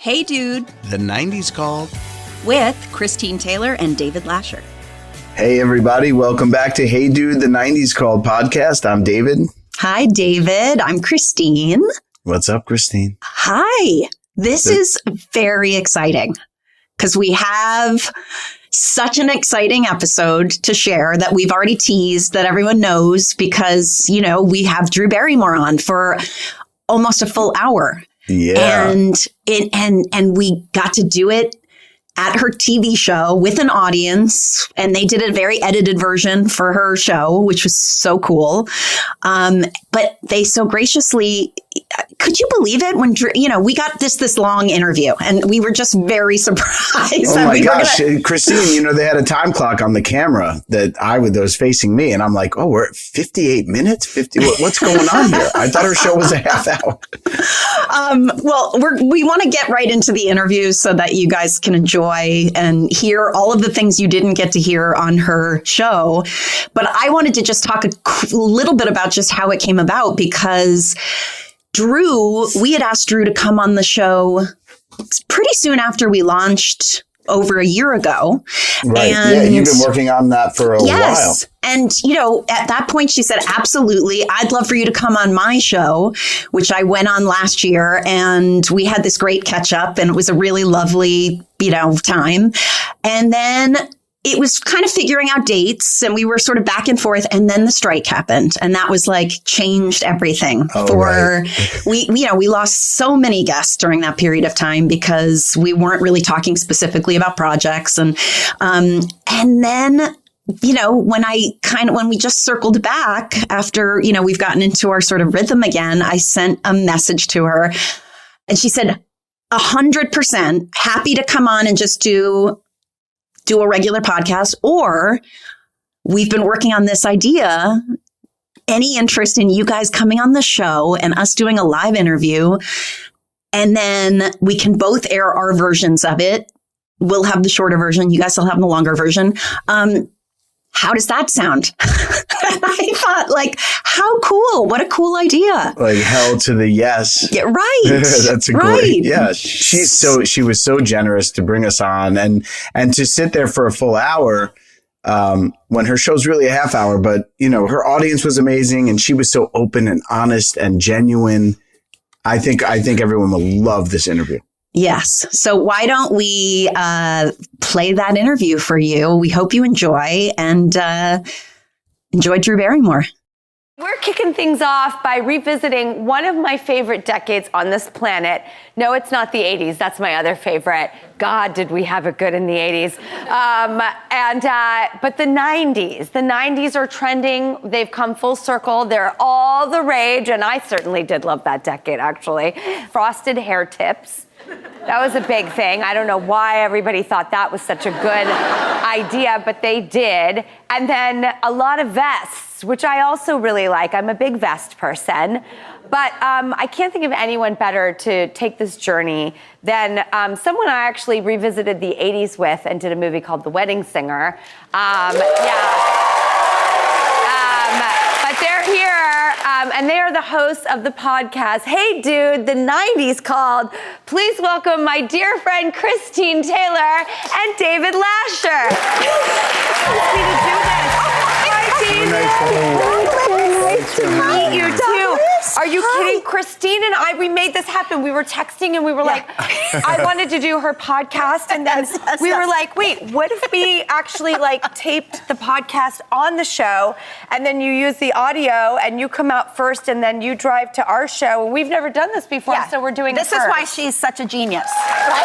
Hey Dude, The 90s Called, with Christine Taylor and David Lascher. Hey everybody, welcome back to Hey Dude, the 90s Called podcast. I'm David. Hi David, I'm Christine. What's up, Christine? Hi. This is very exciting because we have such an exciting episode to share that we've already teased that everyone knows because, you know, we have Drew Barrymore on for almost a full hour. Yeah. And we got to do it at her TV show with an audience, and they did a very edited version for her show, which was so cool. But they so graciously, could you believe it when, you know, we got this long interview and we were just very surprised. Oh my gosh, Christine, you know, they had a time clock on the camera that was facing me. And I'm like, oh, we're at 58 minutes? 50. What's going on here? I thought her show was a half hour. Well, we want to get right into the interview so that you guys can enjoy and hear all of the things you didn't get to hear on her show. But I wanted to just talk a little bit about just how it came about, because we had asked Drew to come on the show pretty soon after we launched over a year ago. Right. And you've been working on that for a while. And, you know, at that point, she said, absolutely, I'd love for you to come on my show, which I went on last year. And we had this great catch up and it was a really lovely, you know, time. And then it was kind of figuring out dates and we were sort of back and forth. And then the strike happened. And that was like changed everything we lost so many guests during that period of time because we weren't really talking specifically about projects. And then, you know, when we just circled back after, you know, we've gotten into our sort of rhythm again, I sent a message to her and she said, 100% happy to come on and just do a regular podcast, or we've been working on this idea. Any interest in you guys coming on the show and us doing a live interview? And then we can both air our versions of it. We'll have the shorter version. You guys will have the longer version. How does that sound? I thought, like, how cool. What a cool idea. Like hell to the yes. Yeah, right. That's a great. Yeah. She was so generous to bring us on and to sit there for a full hour when her show's really a half hour. But, you know, her audience was amazing and she was so open and honest and genuine. I think everyone will love this interview. Yes. So why don't we play that interview for you? We hope you enjoy and enjoy Drew Barrymore. We're kicking things off by revisiting one of my favorite decades on this planet. No, it's not the 80s. That's my other favorite. God, did we have it good in the 80s. But the 90s. The 90s are trending. They've come full circle. They're all the rage. And I certainly did love that decade, actually. Frosted hair tips. That was a big thing. I don't know why everybody thought that was such a good idea, but they did. And then a lot of vests, which I also really like. I'm a big vest person. But I can't think of anyone better to take this journey than someone I actually revisited the 80s with and did a movie called The Wedding Singer. But they're here. And they are the hosts of the podcast, Hey Dude, the 90s Called. Please welcome my dear friend Christine Taylor and David Lascher. Nice to do this. Hi, David. Nice to meet you, too. Are you kidding? Christine and we made this happen. We were texting and we were like, I wanted to do her podcast. And then we were like, wait, what if we actually like taped the podcast on the show and then you use the audio and you come out first and then you drive to our show? We've never done this before, so we're doing this. This is why she's such a genius, right?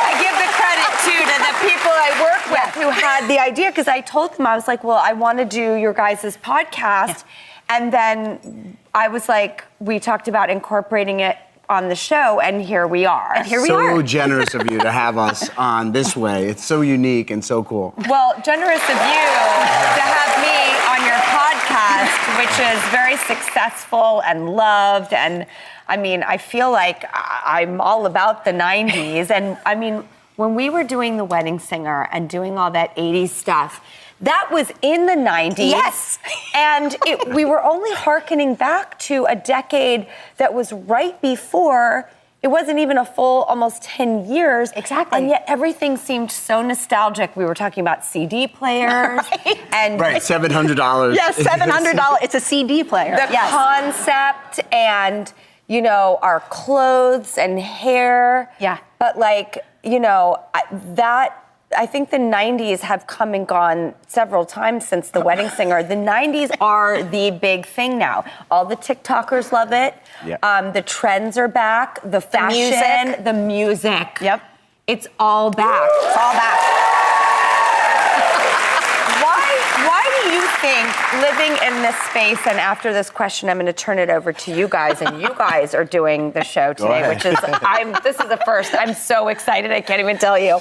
I give the credit to the people I work with who had the idea, because I told them, I was like, well, I want to do your guys' podcast. Yeah. And then I was like, we talked about incorporating it on the show, and here we are. And here we are. So generous of you to have us on this way. It's so unique and so cool. Well, generous of you to have me on your podcast, which is very successful and loved. And I mean, I feel like I'm all about the 90s. And I mean, when we were doing The Wedding Singer and doing all that 80s stuff, that was in the 90s. Yes. And we were only hearkening back to a decade that was right before it wasn't even a full almost 10 years. Exactly. And yet everything seemed so nostalgic. We were talking about CD players. Right. And Right, $700. Yes, $700. It's a CD player. the Yes. concept and, you know, our clothes and hair. Yeah. But like, you know, I think the 90s have come and gone several times since The Wedding Singer. The 90s are the big thing now. All the TikTokers love it. Yeah. The trends are back. The fashion, the music. Yep. It's all back. It's all back. Why do you think, living in this space, and after this question, I'm going to turn it over to you guys, and you guys are doing the show today, ahead. which is, this is the first. I'm so excited, I can't even tell you.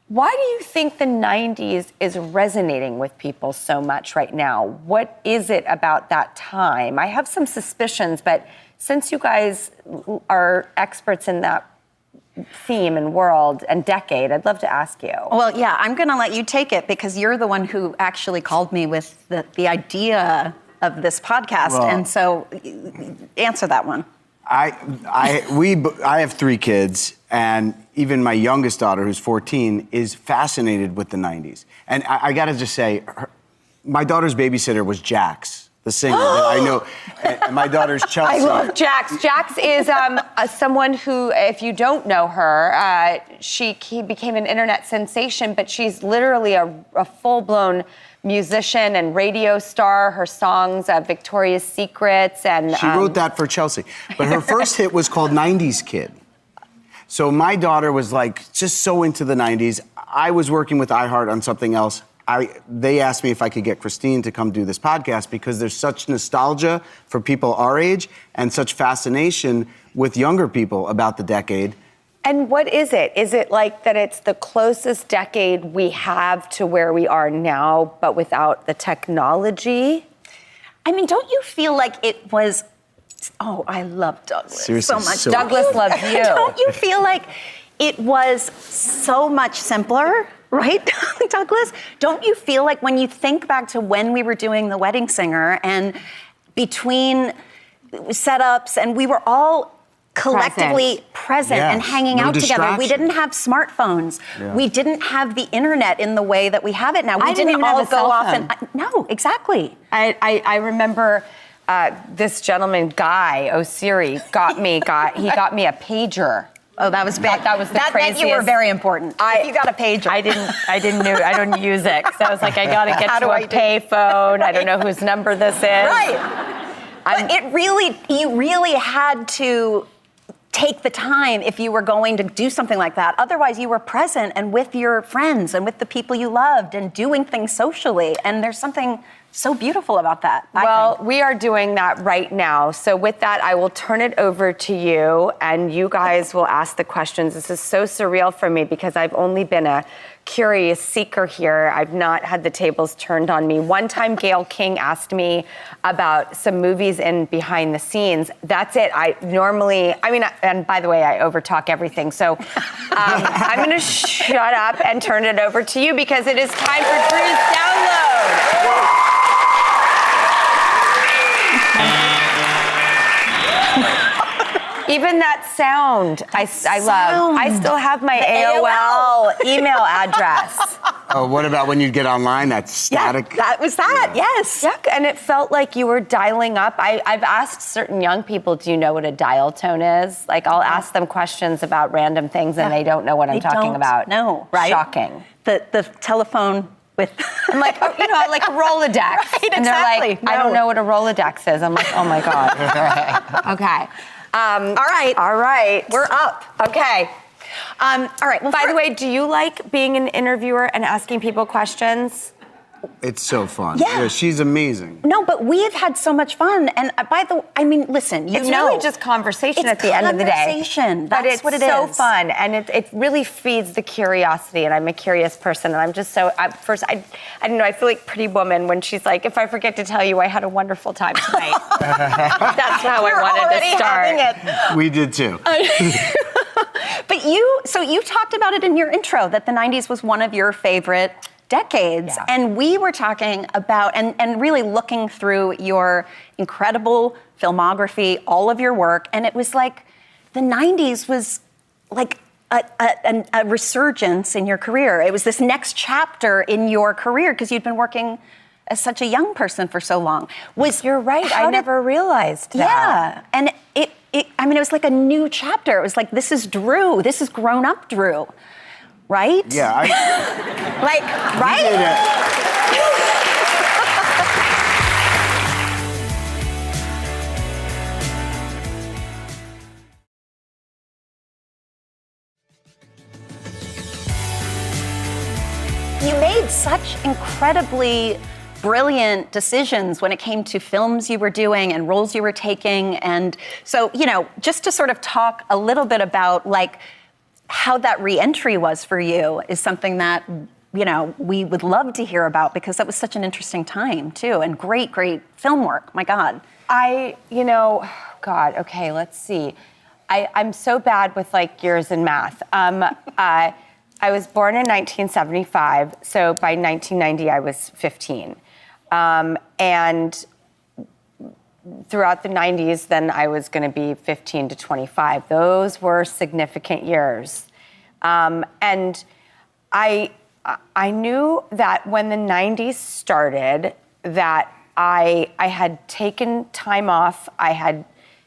Why do you think the 90s is resonating with people so much right now? What is it about that time? I have some suspicions, but since you guys are experts in that theme and world and decade, I'd love to ask you. Well, yeah, I'm going to let you take it because you're the one who actually called me with the idea of this podcast. Well, and so answer that one. I have 3 kids, and even my youngest daughter, who's 14, is fascinated with the 90s. And I got to just say, my daughter's babysitter was Jax, the singer that I know. And my daughter's Chelsea. I love Jax. Jax is someone who, if you don't know her, she became an internet sensation, but she's literally a full-blown musician and radio star. Her songs, Victoria's Secrets, and She wrote that for Chelsea. But her first hit was called 90s Kid. So my daughter was like just so into the 90s. I was working with iHeart on something else. They asked me if I could get Christine to come do this podcast because there's such nostalgia for people our age and such fascination with younger people about the decade. And what is it? Is it like that it's the closest decade we have to where we are now, but without the technology? I mean, don't you feel like it was... Oh, I love Douglas Seriously, so much. so Douglas loves you. Don't you feel like it was so much simpler, right, Douglas? Don't you feel like when you think back to when we were doing The Wedding Singer and between setups and we were all collectively present Yeah, and hanging no out together. We distraction. didn't have smartphones. Yeah. We didn't have the internet in the way that we have it now. We I didn't didn't even all have a go cell off phone. and no, exactly. I remember this gentleman, Guy O'Siri, got me a pager. Oh, that was big. That was the that craziest. meant you were very important. If you got a pager. I don't use it. So I was like, I gotta get How to do a I do- pay phone. I don't know whose number this is. Right. But you really had to take the time if you were going to do something like that. Otherwise, you were present and with your friends and with the people you loved and doing things socially. And there's something so beautiful about that. Well, we are doing that right now. So with that, I will turn it over to you and you guys will ask the questions. This is so surreal for me because I've only been a curious seeker here. I've not had the tables turned on me. One time, Gayle King asked me about some movies in behind the scenes. That's it. And by the way, I overtalk everything. So I'm going to shut up and turn it over to you because it is time for Drew's Download. Even that sound, I love. I still have my AOL email address. Oh, what about when you get online? That's static. Yeah, that was that, yes. Yeah, and it felt like you were dialing up. I've asked certain young people, do you know what a dial tone is? Like, I'll ask them questions about random things and they don't know what I'm talking about. No, right? Shocking. The telephone with... I'm like, like a Rolodex. Right, and they're like, exactly. I don't No. know what a Rolodex is. I'm like, oh my God. Okay. All right. We're up. Okay. All right. Well, By the way, do you like being an interviewer and asking people questions? It's so fun. Yeah. She's amazing. No, but we have had so much fun. And listen, It's really just conversation at the end of the day. Conversation. But That's it's what it so is. fun, and it really feeds the curiosity. And I'm a curious person, and I'm just so. I don't know. I feel like Pretty Woman when she's like, "If I forget to tell you, I had a wonderful time tonight." That's how I wanted to start. Having it. We did too. But you talked about it in your intro that the 90s was one of your favorite decades. Yeah. And we were talking about and really looking through your incredible filmography, all of your work, and it was like the 90s was like a resurgence in your career. It was this next chapter in your career because you'd been working as such a young person for so long. You're right. I never realized that. Yeah, and it was like a new chapter. It was like, this is Drew. This is grown-up Drew, right? Yeah. Right? You made such incredibly brilliant decisions when it came to films you were doing and roles you were taking. And so, just to sort of talk a little bit about like how that re-entry was for you is something that, we would love to hear about because that was such an interesting time too. And great, great film work. My God. God, okay, let's see. I'm so bad with like years in math. I was born in 1975, so by 1990 I was 15. And throughout the 90s, then I was going to be 15 to 25. Those were significant years. And I knew that when the 90s started, that I had taken time off. I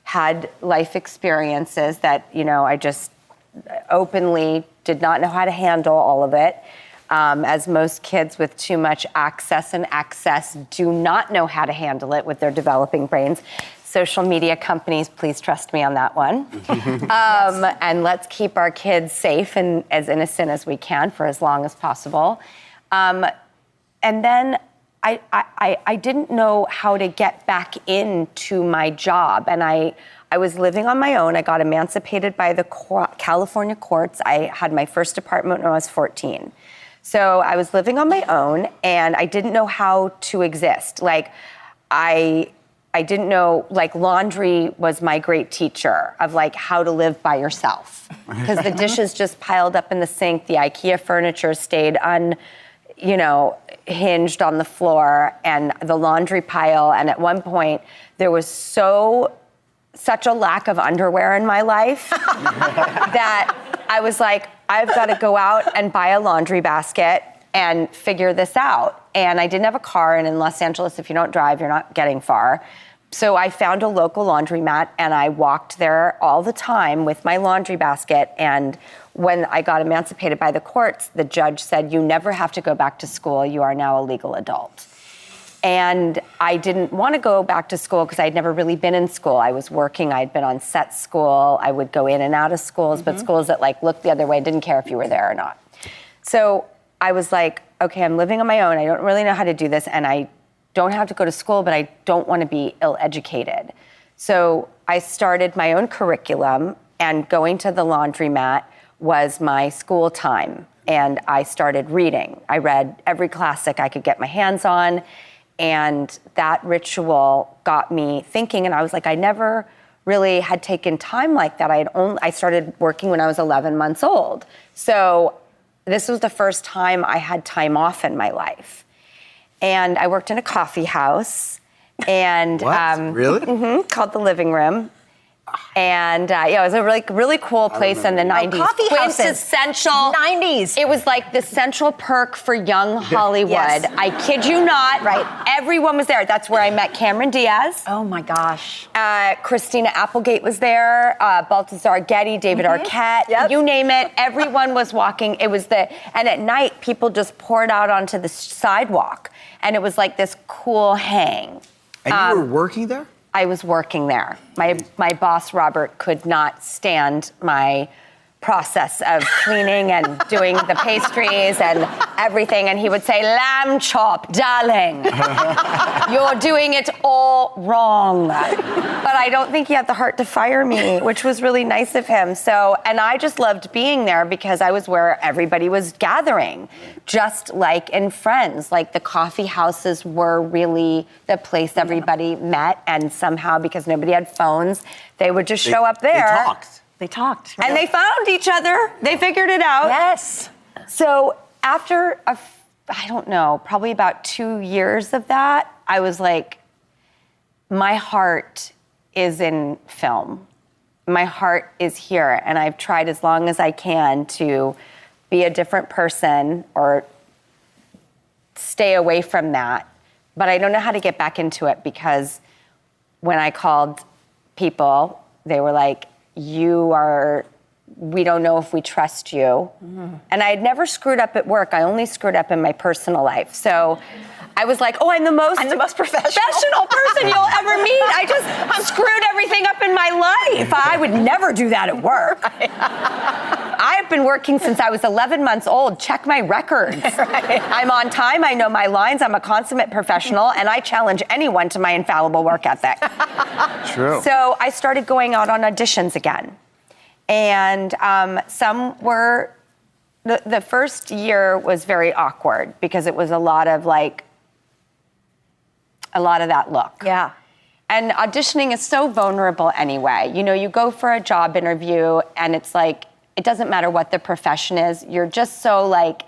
had life experiences that, I just openly did not know how to handle all of it. As most kids with too much access and access do not know how to handle it with their developing brains. Social media companies, please trust me on that one. And let's keep our kids safe and as innocent as we can for as long as possible. And then I didn't know how to get back into my job. And I was living on my own. I got emancipated by the California courts. I had my first apartment when I was 14. So I was living on my own, and I didn't know how to exist. Like, I didn't know, like, laundry was my great teacher of, like, how to live by yourself. Because the dishes just piled up in the sink. The IKEA furniture stayed hinged on the floor, and the laundry pile. And at one point, there was such a lack of underwear in my life that I was like, I've got to go out and buy a laundry basket and figure this out. And I didn't have a car, and in Los Angeles, if you don't drive, you're not getting far. So I found a local laundromat, and I walked there all the time with my laundry basket. And when I got emancipated by the courts, the judge said, you never have to go back to school. You are now a legal adult. And I didn't want to go back to school because I'd never really been in school. I was working. I'd been on set school. I would go in and out of schools, but schools that like looked the other way and didn't care if you were there or not. So I was like, okay, I'm living on my own. I don't really know how to do this, and I don't have to go to school, but I don't want to be ill-educated. So I started my own curriculum, and going to the laundromat was my school time. And I started reading. I read every classic I could get my hands on. And that ritual got me thinking, and I was like, I never really had taken time like that. I started working when I was 11 months old. So this was the first time I had time off in my life. And I worked in a coffee house, and What? Really? called The Living Room. And it was a really cool place in the 90s. Coffee houses. Quintessential 90s. It was like the central perk for young Hollywood. Yes. I kid you not. Right. Everyone was there. That's where I met Cameron Diaz. Oh my gosh. Christina Applegate was there. Balthazar Getty, David Arquette. Yep. You name it. Everyone was walking. And at night, people just poured out onto the sidewalk. And it was like this cool hang. And you were working there? I was working there. My boss, Robert, could not stand my process of cleaning and doing the pastries and everything. And he would say, lamb chop, darling. You're doing it all wrong. But I don't think he had the heart to fire me, which was really nice of him. And I just loved being there because I was where everybody was gathering, just like in Friends. Like the coffee houses were really the place everybody met. And somehow, because nobody had phones, they would just show up there. They talked. And they found each other. They figured it out. Yes. So after, I don't know, probably about 2 years of that, I was like, my heart is in film. my heart is here, and I've tried as long as I can to be a different person or stay away from that. But I don't know how to get back into it, because when I called people, they were like, we don't know if we trust you. And I had never screwed up at work. I only screwed up in my personal life. So I was like, I'm the most professional person you'll ever meet. I screwed everything up in my life. I would never do that at work. I've been working since I was 11 months old. Check my records. Right. I'm on time. I know my lines. I'm a consummate professional, and I challenge anyone to my infallible work ethic. True. So I started going out on auditions again. And some were, the first year was very awkward, because it was a lot of that look. Yeah. And auditioning is so vulnerable anyway. You know, you go for a job interview, and it's like, it doesn't matter what the profession is. You're just so like,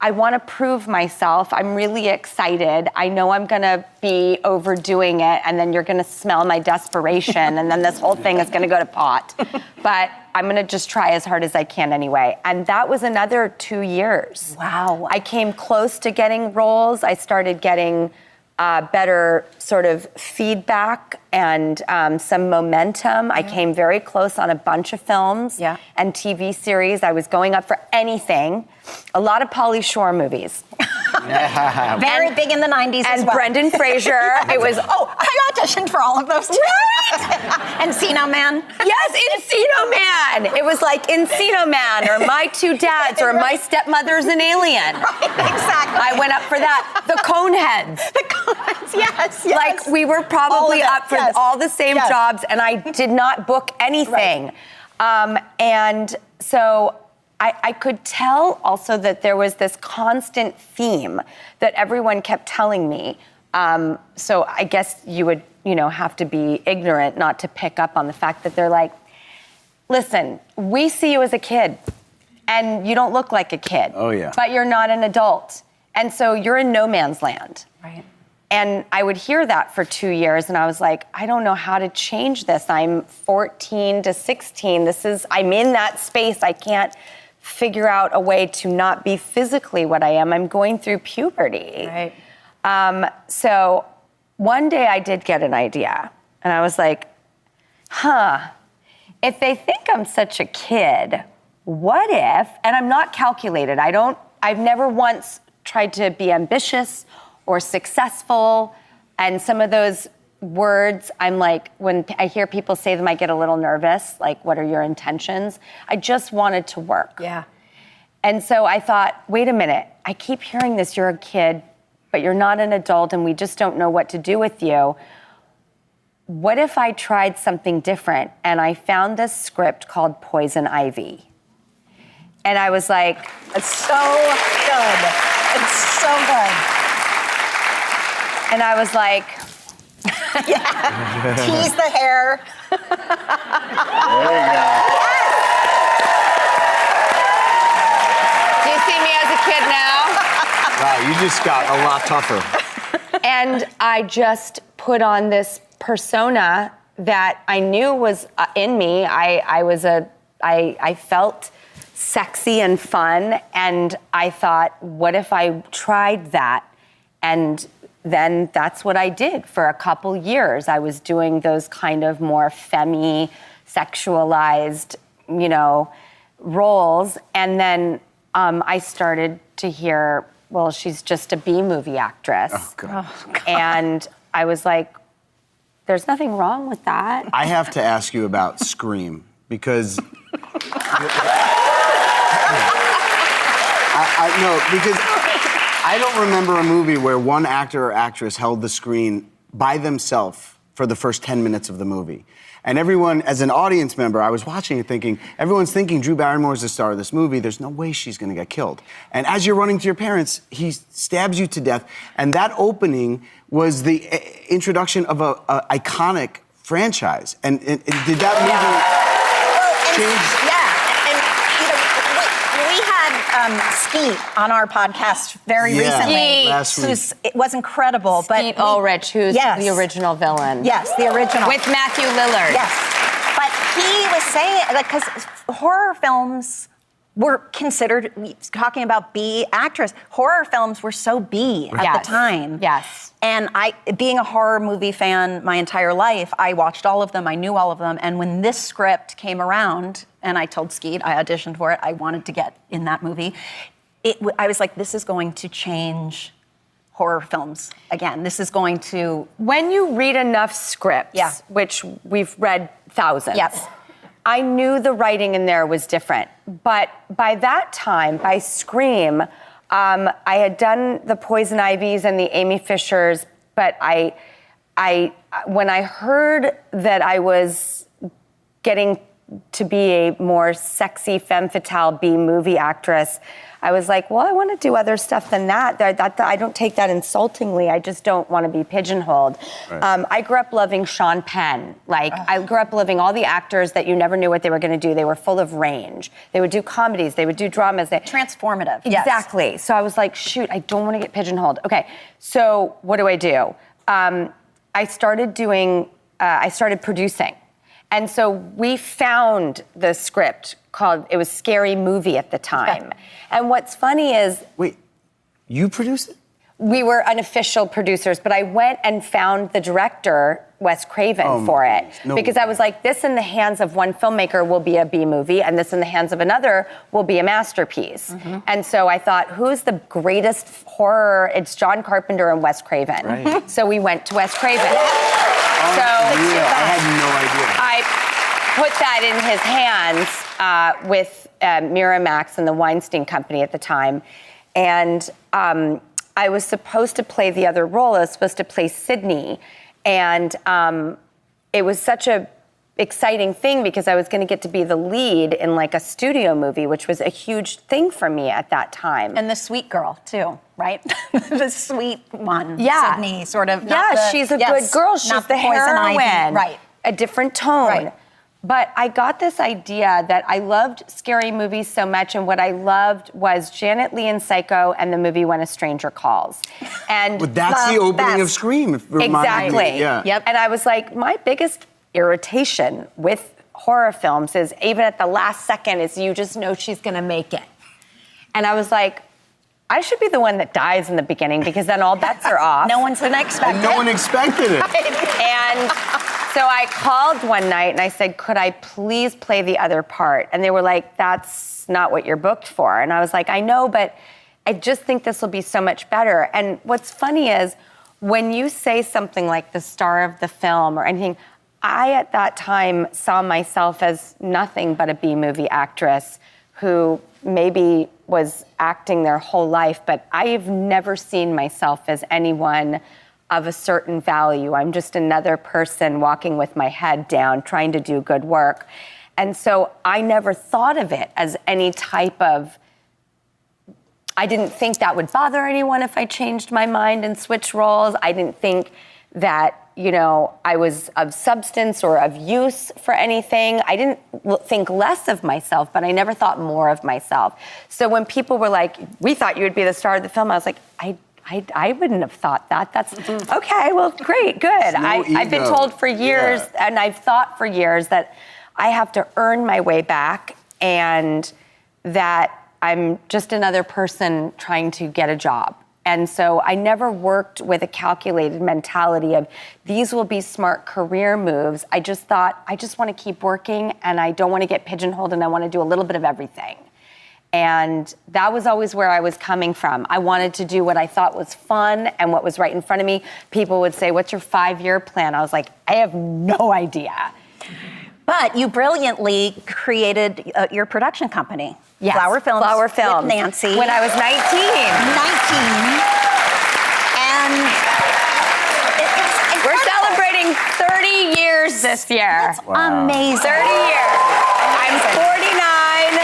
I want to prove myself. I'm really excited. I know I'm going to be overdoing it, and then you're going to smell my desperation, and then this whole thing is going to go to pot. But I'm going to just try as hard as I can anyway. And that was another 2 years. Wow. I came close to getting roles. I started getting better sort of feedback and some momentum. I came very close on a bunch of films and TV series. I was going up for anything. A lot of Pauly Shore movies. Very big in the 90s as and well. Brendan Fraser. It was, I auditioned for all of those. Encino Man. Yes, Encino Man. It was like Encino Man, or My Two Dads, or My Stepmother's an Alien. Right, exactly. I went up for that. The Coneheads. The Coneheads, yes. Like, we were probably up for all the same jobs, and I did not book anything. Right. And so I could tell also that there was this constant theme that everyone kept telling me. So I guess you would, have to be ignorant not to pick up on the fact that they're like, listen, we see you as a kid, and you don't look like a kid. Oh, yeah. But you're not an adult. And so you're in no man's land. Right. And I would hear that for 2 years, and I was like, I don't know how to change this. I'm 14 to 16. I'm in that space. I can't figure out a way to not be physically what I am. I'm going through puberty. Right. So one day I did get an idea, and I was like, if they think I'm such a kid, what if, and I'm not calculated. I've never once tried to be ambitious or successful, and some of those words, I'm like, when I hear people say them, I get a little nervous, like, what are your intentions? I just wanted to work. Yeah. And so I thought, wait a minute, I keep hearing this, you're a kid, but you're not an adult, and we just don't know what to do with you. What if I tried something different? And I found this script called Poison Ivy. And I was like, it's so good. It's so good. And I was like, tease the hair. There you go. Do you see me as a kid now? Wow, you just got a lot tougher. And I just put on this persona that I knew was in me. I felt sexy and fun, and I thought, what if I tried that? And then that's what I did for a couple years. I was doing those kind of more femmy, sexualized, roles. And then I started to hear, well, she's just a B-movie actress. Oh, God. And I was like, there's nothing wrong with that. I have to ask you about Scream, because... because I don't remember a movie where one actor or actress held the screen by themselves for the first 10 minutes of the movie. And everyone, as an audience member, I was watching it thinking, everyone's thinking Drew Barrymore is the star of this movie. There's no way she's going to get killed. And as you're running to your parents, he stabs you to death. And that opening was the introduction of a iconic franchise. And did that movie change? Yeah. Skeet on our podcast very recently. Last week. It was incredible. Skeet Ulrich, who's the original villain. Yes, the original. With Matthew Lillard. Yes. But he was saying, like, because horror films were considered, talking about B actress, horror films were so B at the time. Yes. And being a horror movie fan my entire life, I watched all of them, I knew all of them, and when this script came around, and I told Skeet, I auditioned for it, I wanted to get in that movie, I was like, this is going to change horror films again. This is going to... When you read enough scripts, which we've read thousands, I knew the writing in there was different. But by that time, by Scream, I had done the Poison Ivies and the Amy Fishers, but when I heard that I was getting to be a more sexy femme fatale B-movie actress, I was like, well, I want to do other stuff than that. I don't take that insultingly. I just don't want to be pigeonholed. Right. I grew up loving Sean Penn. I grew up loving all the actors that you never knew what they were going to do. They were full of range. They would do comedies. They would do dramas. Transformative. Exactly. Yes. So I was like, shoot, I don't want to get pigeonholed. Okay, so what do? I started producing. And so we found the script it was Scary Movie at the time. And what's funny is... Wait, you produced it? We were unofficial producers, but I went and found the director, Wes Craven, for it. Because I was like, this in the hands of one filmmaker will be a B movie, and this in the hands of another will be a masterpiece. Mm-hmm. And so I thought, who's the greatest horror? It's John Carpenter and Wes Craven. Right. So we went to Wes Craven. I had no idea. I put that in his hands with Miramax and the Weinstein Company at the time. And I was supposed to play the other role. I was supposed to play Sydney. And it was such a exciting thing because I was going to get to be the lead in like a studio movie, which was a huge thing for me at that time. And the sweet girl too, right? The sweet one, yeah. Sydney, sort of. She's a good girl. She's the heroine. Right. A different tone. Right. But I got this idea that I loved scary movies so much, and what I loved was Janet Leigh in Psycho and the movie When a Stranger Calls. And but that's the opening of Scream. Exactly. Yeah. Yep. And I was like, my biggest irritation with horror films is even at the last second is you just know she's gonna make it. And I was like, I should be the one that dies in the beginning because then all bets are off. No one's gonna expect it. No one expected it. And so I called one night and I said, could I please play the other part? And they were like, that's not what you're booked for. And I was like, I know, but I just think this will be so much better. And what's funny is when you say something like the star of the film or anything, I at that time saw myself as nothing but a B-movie actress who maybe was acting their whole life, but I've never seen myself as anyone of a certain value. I'm just another person walking with my head down, trying to do good work. And so I never thought of it as any type of, I didn't think that would bother anyone if I changed my mind and switched roles. I didn't think that, I was of substance or of use for anything. I didn't think less of myself, but I never thought more of myself. So when people were like, we thought you would be the star of the film, I was like, I wouldn't have thought that. That's okay, well, great, good. I've been told for years, and I've thought for years that I have to earn my way back and that I'm just another person trying to get a job. And so I never worked with a calculated mentality of these will be smart career moves. I just thought, I just want to keep working and I don't want to get pigeonholed and I want to do a little bit of everything. And that was always where I was coming from. I wanted to do what I thought was fun and what was right in front of me. People would say, what's your 5-year plan? I was like, I have no idea. But you brilliantly created your production company. Yes, Flower Films. With Nancy. When I was 19. 19. And we're celebrating 30 years this year. That's amazing. 30 years. I'm 49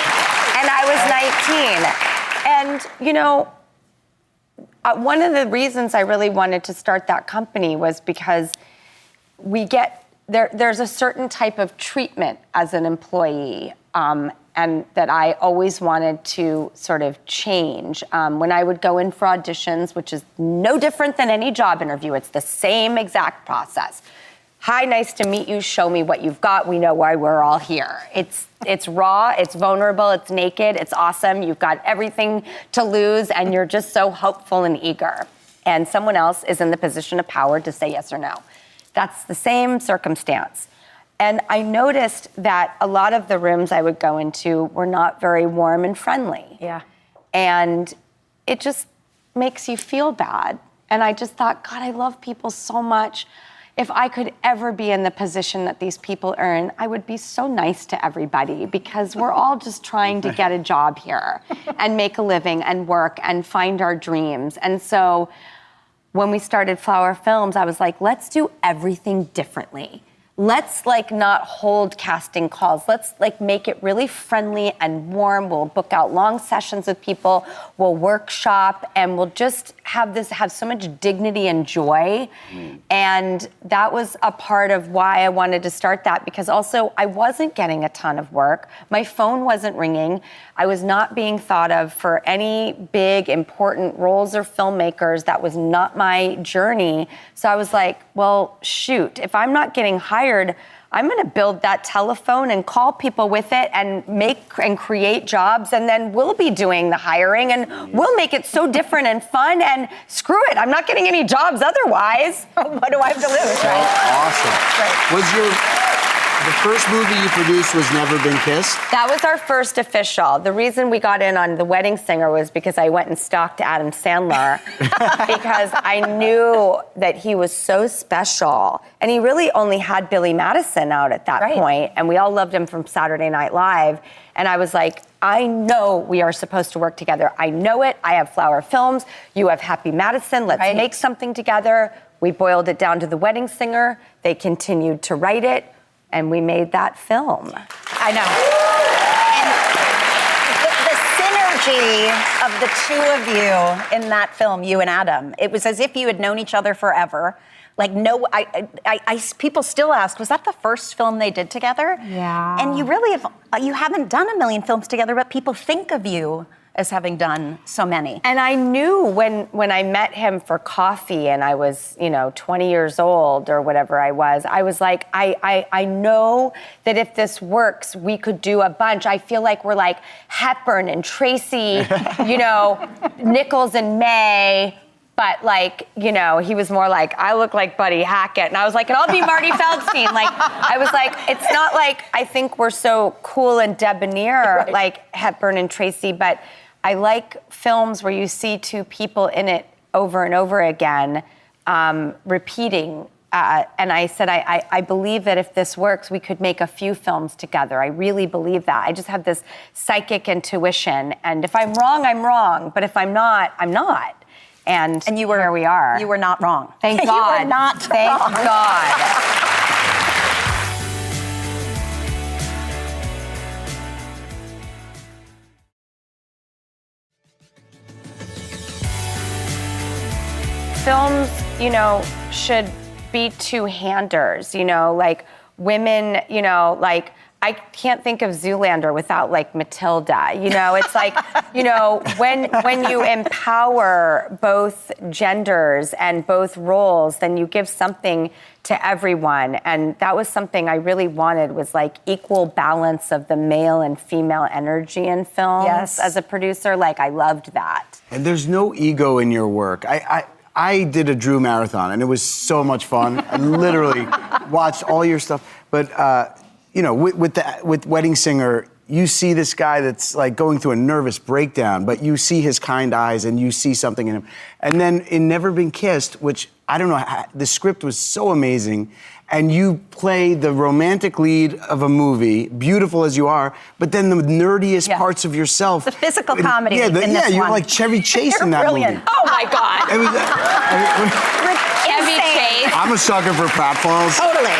and I was 19. And, one of the reasons I really wanted to start that company was because there's a certain type of treatment as an employee, and that I always wanted to sort of change. When I would go in for auditions, which is no different than any job interview, it's the same exact process. hi, nice to meet you, show me what you've got, we know why we're all here. It's raw, it's vulnerable, it's naked, it's awesome, you've got everything to lose, and you're just so hopeful and eager. And someone else is in the position of power to say yes or no. That's the same circumstance. And I noticed that a lot of the rooms I would go into were not very warm and friendly. Yeah. And it just makes you feel bad. And I just thought, God, I love people so much. If I could ever be in the position that these people are in, I would be so nice to everybody, because we're all just trying to get a job here and make a living and work and find our dreams. And so when we started Flower Films, I was like, let's do everything differently. Let's not hold casting calls. Let's make it really friendly and warm. We'll book out long sessions with people. We'll workshop, and we'll just have so much dignity and joy. And that was a part of why I wanted to start that, because also I wasn't getting a ton of work. My phone wasn't ringing. I was not being thought of for any big, important roles or filmmakers. That was not my journey. So I was like, well, shoot, if I'm not getting hired, I'm going to build that telephone and call people with it and make and create jobs, and then we'll be doing the hiring, and we'll make it so different and fun, and screw it, I'm not getting any jobs otherwise. What do I have to lose, right? Awesome. Right. The first movie you produced was Never Been Kissed? That was our first official. The reason we got in on The Wedding Singer was because I went and stalked Adam Sandler because I knew that he was so special. And he really only had Billy Madison out at that point, and we all loved him from Saturday Night Live. And I was like, I know we are supposed to work together. I know it. I have Flower Films. You have Happy Madison. Let's make something together. We boiled it down to The Wedding Singer. They continued to write it. And we made that film. I know. And the synergy of the two of you in that film, you and Adam, it was as if you had known each other forever. People still ask, was that the first film they did together? Yeah. And you haven't done a million films together, but people think of you as having done so many. And I knew when I met him for coffee and I was, 20 years old or whatever I was like, I know that if this works, we could do a bunch. I feel like we're like Hepburn and Tracy, Nichols and May. But he was more like, I look like Buddy Hackett. And I was like, and I'll be Marty Feldstein. I was like, it's not like I think we're so cool and debonair like Hepburn and Tracy, but I like films where you see two people in it over and over again, repeating. And I said, I believe that if this works, we could make a few films together. I really believe that. I just have this psychic intuition. And if I'm wrong, I'm wrong. But if I'm not, I'm not. And you were, here we are. You were not wrong. Thank God. You were not Thank wrong. God. Films, should be two-handers, women, I can't think of Zoolander without Matilda. It's when you empower both genders and both roles, then you give something to everyone. And that was something I really wanted, was equal balance of the male and female energy in films. Yes. As a producer, I loved that. And there's no ego in your work. I did a Drew marathon, and it was so much fun. I literally watched all your stuff. But with Wedding Singer, you see this guy that's going through a nervous breakdown, but you see his kind eyes and you see something in him. And then in Never Been Kissed, which I don't know, the script was so amazing, and you play the romantic lead of a movie, beautiful as you are, but then the nerdiest parts of yourself. The physical comedy in this one. You're like Chevy Chase in that brilliant. movie. Oh my God. Chevy Chase. I'm a sucker for pratfalls. Totally.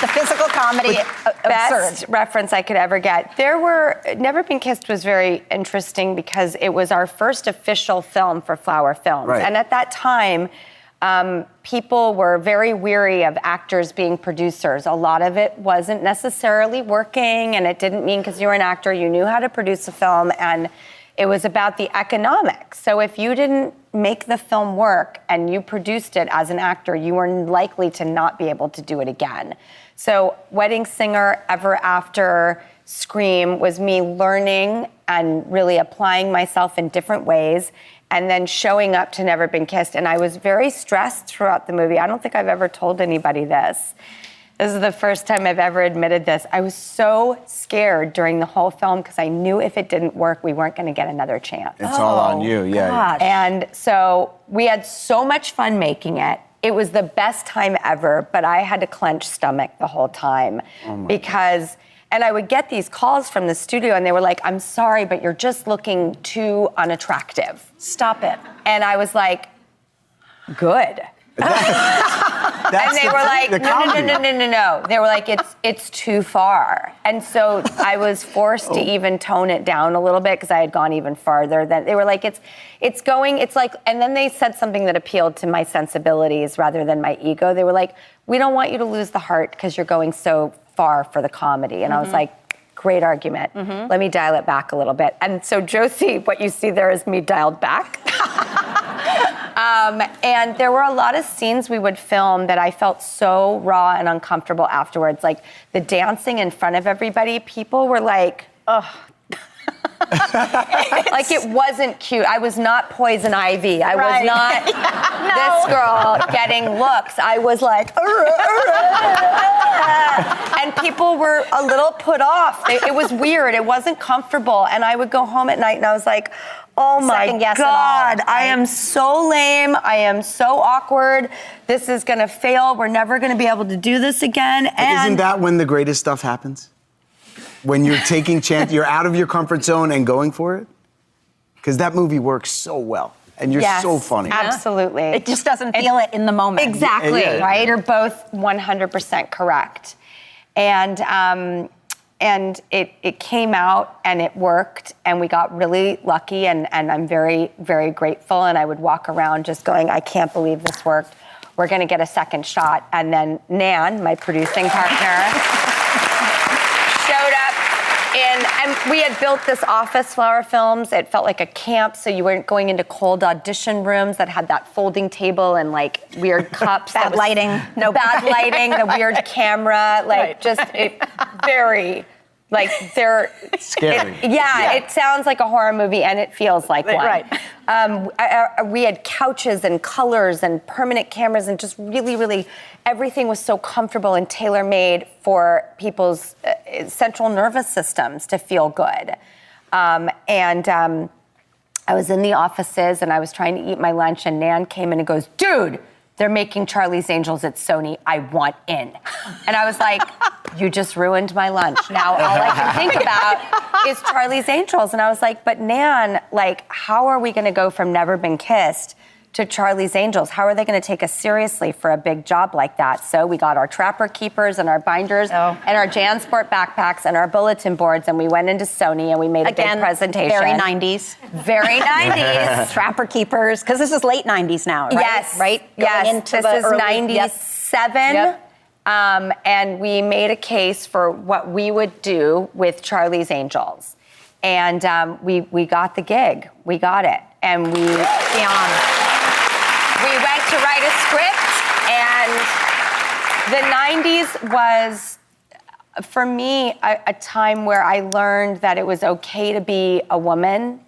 The physical comedy, Best absurd. reference I could ever get. Never Been Kissed was very interesting because it was our first official film for Flower Films. Right. And at that time, people were very weary of actors being producers. A lot of it wasn't necessarily working, and it didn't mean because you were an actor, you knew how to produce a film. And it was about the economics. So if you didn't make the film work and you produced it as an actor, you were likely to not be able to do it again. So Wedding Singer, Ever After, Scream was me learning and really applying myself in different ways and then showing up to Never Been Kissed. And I was very stressed throughout the movie. I don't think I've ever told anybody this. This is the first time I've ever admitted this. I was so scared during the whole film because I knew if it didn't work, we weren't going to get another chance. It's all on you, yeah. Gosh. And so we had so much fun making it. It was the best time ever, but I had to clench stomach the whole time because, and I would get these calls from the studio and they were like, I'm sorry, but you're just looking too unattractive. Stop it. And I was like, good. And they were like, no. They were like, it's too far. And so I was forced to even tone it down a little bit because I had gone even farther. They were like, it's like, and then they said something that appealed to my sensibilities rather than my ego. They were like, we don't want you to lose the heart because you're going so far for the comedy. And I was like, great argument. Let me dial it back a little bit. And so Josie, what you see there is me dialed back. And there were a lot of scenes we would film that I felt so raw and uncomfortable afterwards. Like the dancing in front of everybody, people were like, ugh. Like it wasn't cute. I was not Poison Ivy. I was not this girl getting looks. I was like, and people were a little put off. It was weird. It wasn't comfortable. And I would go home at night and I was like, oh my God, I am so lame. I am so awkward. This is going to fail. We're never going to be able to do this again. And isn't that when the greatest stuff happens? When you're taking chance, you're out of your comfort zone and going for it? Because that movie works so well. And you're so funny. Absolutely. It just doesn't feel it in the moment. Exactly, Yeah. right? You're both 100% correct. And it came out and it worked and we got really lucky and I'm very, very grateful. And I would walk around just going, I can't believe this worked. We're going to get a second shot. And then Nan, my producing partner, showed up and we had built this office Flower Films. It felt like a camp, so you weren't going into cold audition rooms that had that folding table and like weird cups. Bad lighting. No bad lighting, the weird camera, like just very, like they're scary. It sounds like a horror movie and it feels like one. Right. We had couches and colors and permanent cameras and just really, really, everything was so comfortable and tailor-made for people's central nervous systems to feel good. I was in the offices and I was trying to eat my lunch and Nan came in and goes, dude, they're making Charlie's Angels at Sony. I want in. And I was like, you just ruined my lunch. Now all I can think about is Charlie's Angels. And I was like, but Nan, like, how are we gonna go from Never Been Kissed to Charlie's Angels? How are they gonna take us seriously for a big job like that? So we got our Trapper Keepers and our binders and our JanSport backpacks and our bulletin boards and we went into Sony and we made a big presentation. Very 90s. Very 90s. Trapper Keepers, because this is late 90s now, right? Yes. Right? Yes, Going into this the is early, 97. Yep. And we made a case for what we would do with Charlie's Angels. And we got the gig. We got it. And we went to write a script. And the 90s was, for me, a time where I learned that it was okay to be a woman,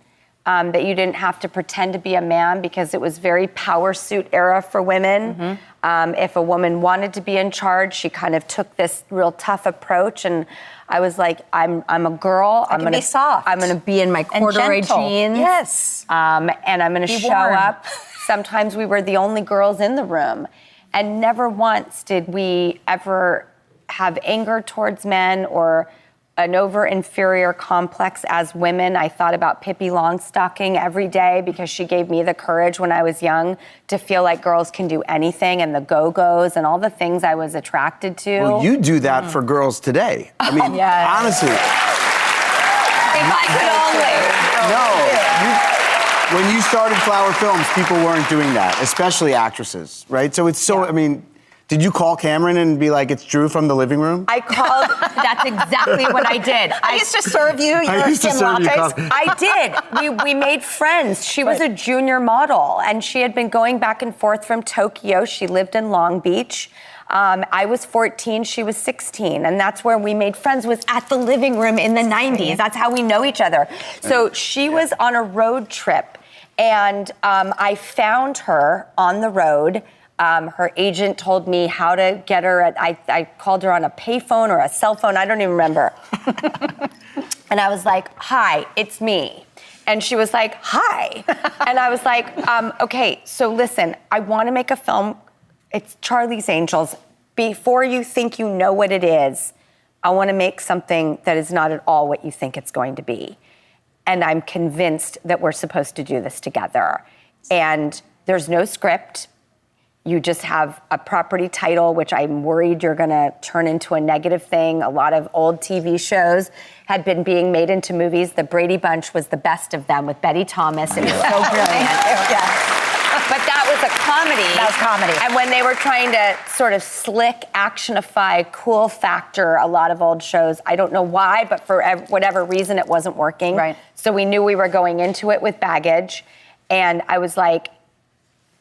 that you didn't have to pretend to be a man because it was very power suit era for women. If a woman wanted to be in charge, she kind of took this real tough approach. And I was like, I'm a girl. I'm gonna be soft. I'm gonna be in my corduroy gentle. jeans. Yes. And I'm gonna show warm. up. Sometimes we were the only girls in the room. And never once did we ever have anger towards men or an over-inferior complex as women. I thought about Pippi Longstocking every day because she gave me the courage when I was young to feel like girls can do anything and the go-go's and all the things I was attracted to. Well, you do that for girls today. I mean, honestly. If I could only. When you started Flower Films, people weren't doing that, especially actresses, right? So it's so, I mean, Did you call Cameron and be like, it's Drew from the living room? I called. That's exactly what I did. I used to serve you your lattes. I did. We made friends. She was a junior model, and she had been going back and forth from Tokyo. She lived in Long Beach. I was 14, she was 16, and that's where we made friends, was at the living room in the 90s. That's how we know each other. So she was on a road trip, and I found her on the road. Her agent told me how to get her I called her on a payphone or a cell phone, I don't even remember. And I was like, hi, it's me. And she was like, hi. And I was like, okay, so listen, I want to make a film. It's Charlie's Angels. Before you think you know what it is, I want to make something that is not at all what you think it's going to be. And I'm convinced that we're supposed to do this together. And there's no script. You just have a property title, which I'm worried you're going to turn into a negative thing. A lot of old TV shows had been being made into movies. The Brady Bunch was the best of them with Betty Thomas. It was so brilliant. But that was a comedy. That was comedy. And when they were trying to sort of slick, actionify, cool factor a lot of old shows, I don't know why, but for whatever reason, it wasn't working. Right. So we knew we were going into it with baggage. And I was like,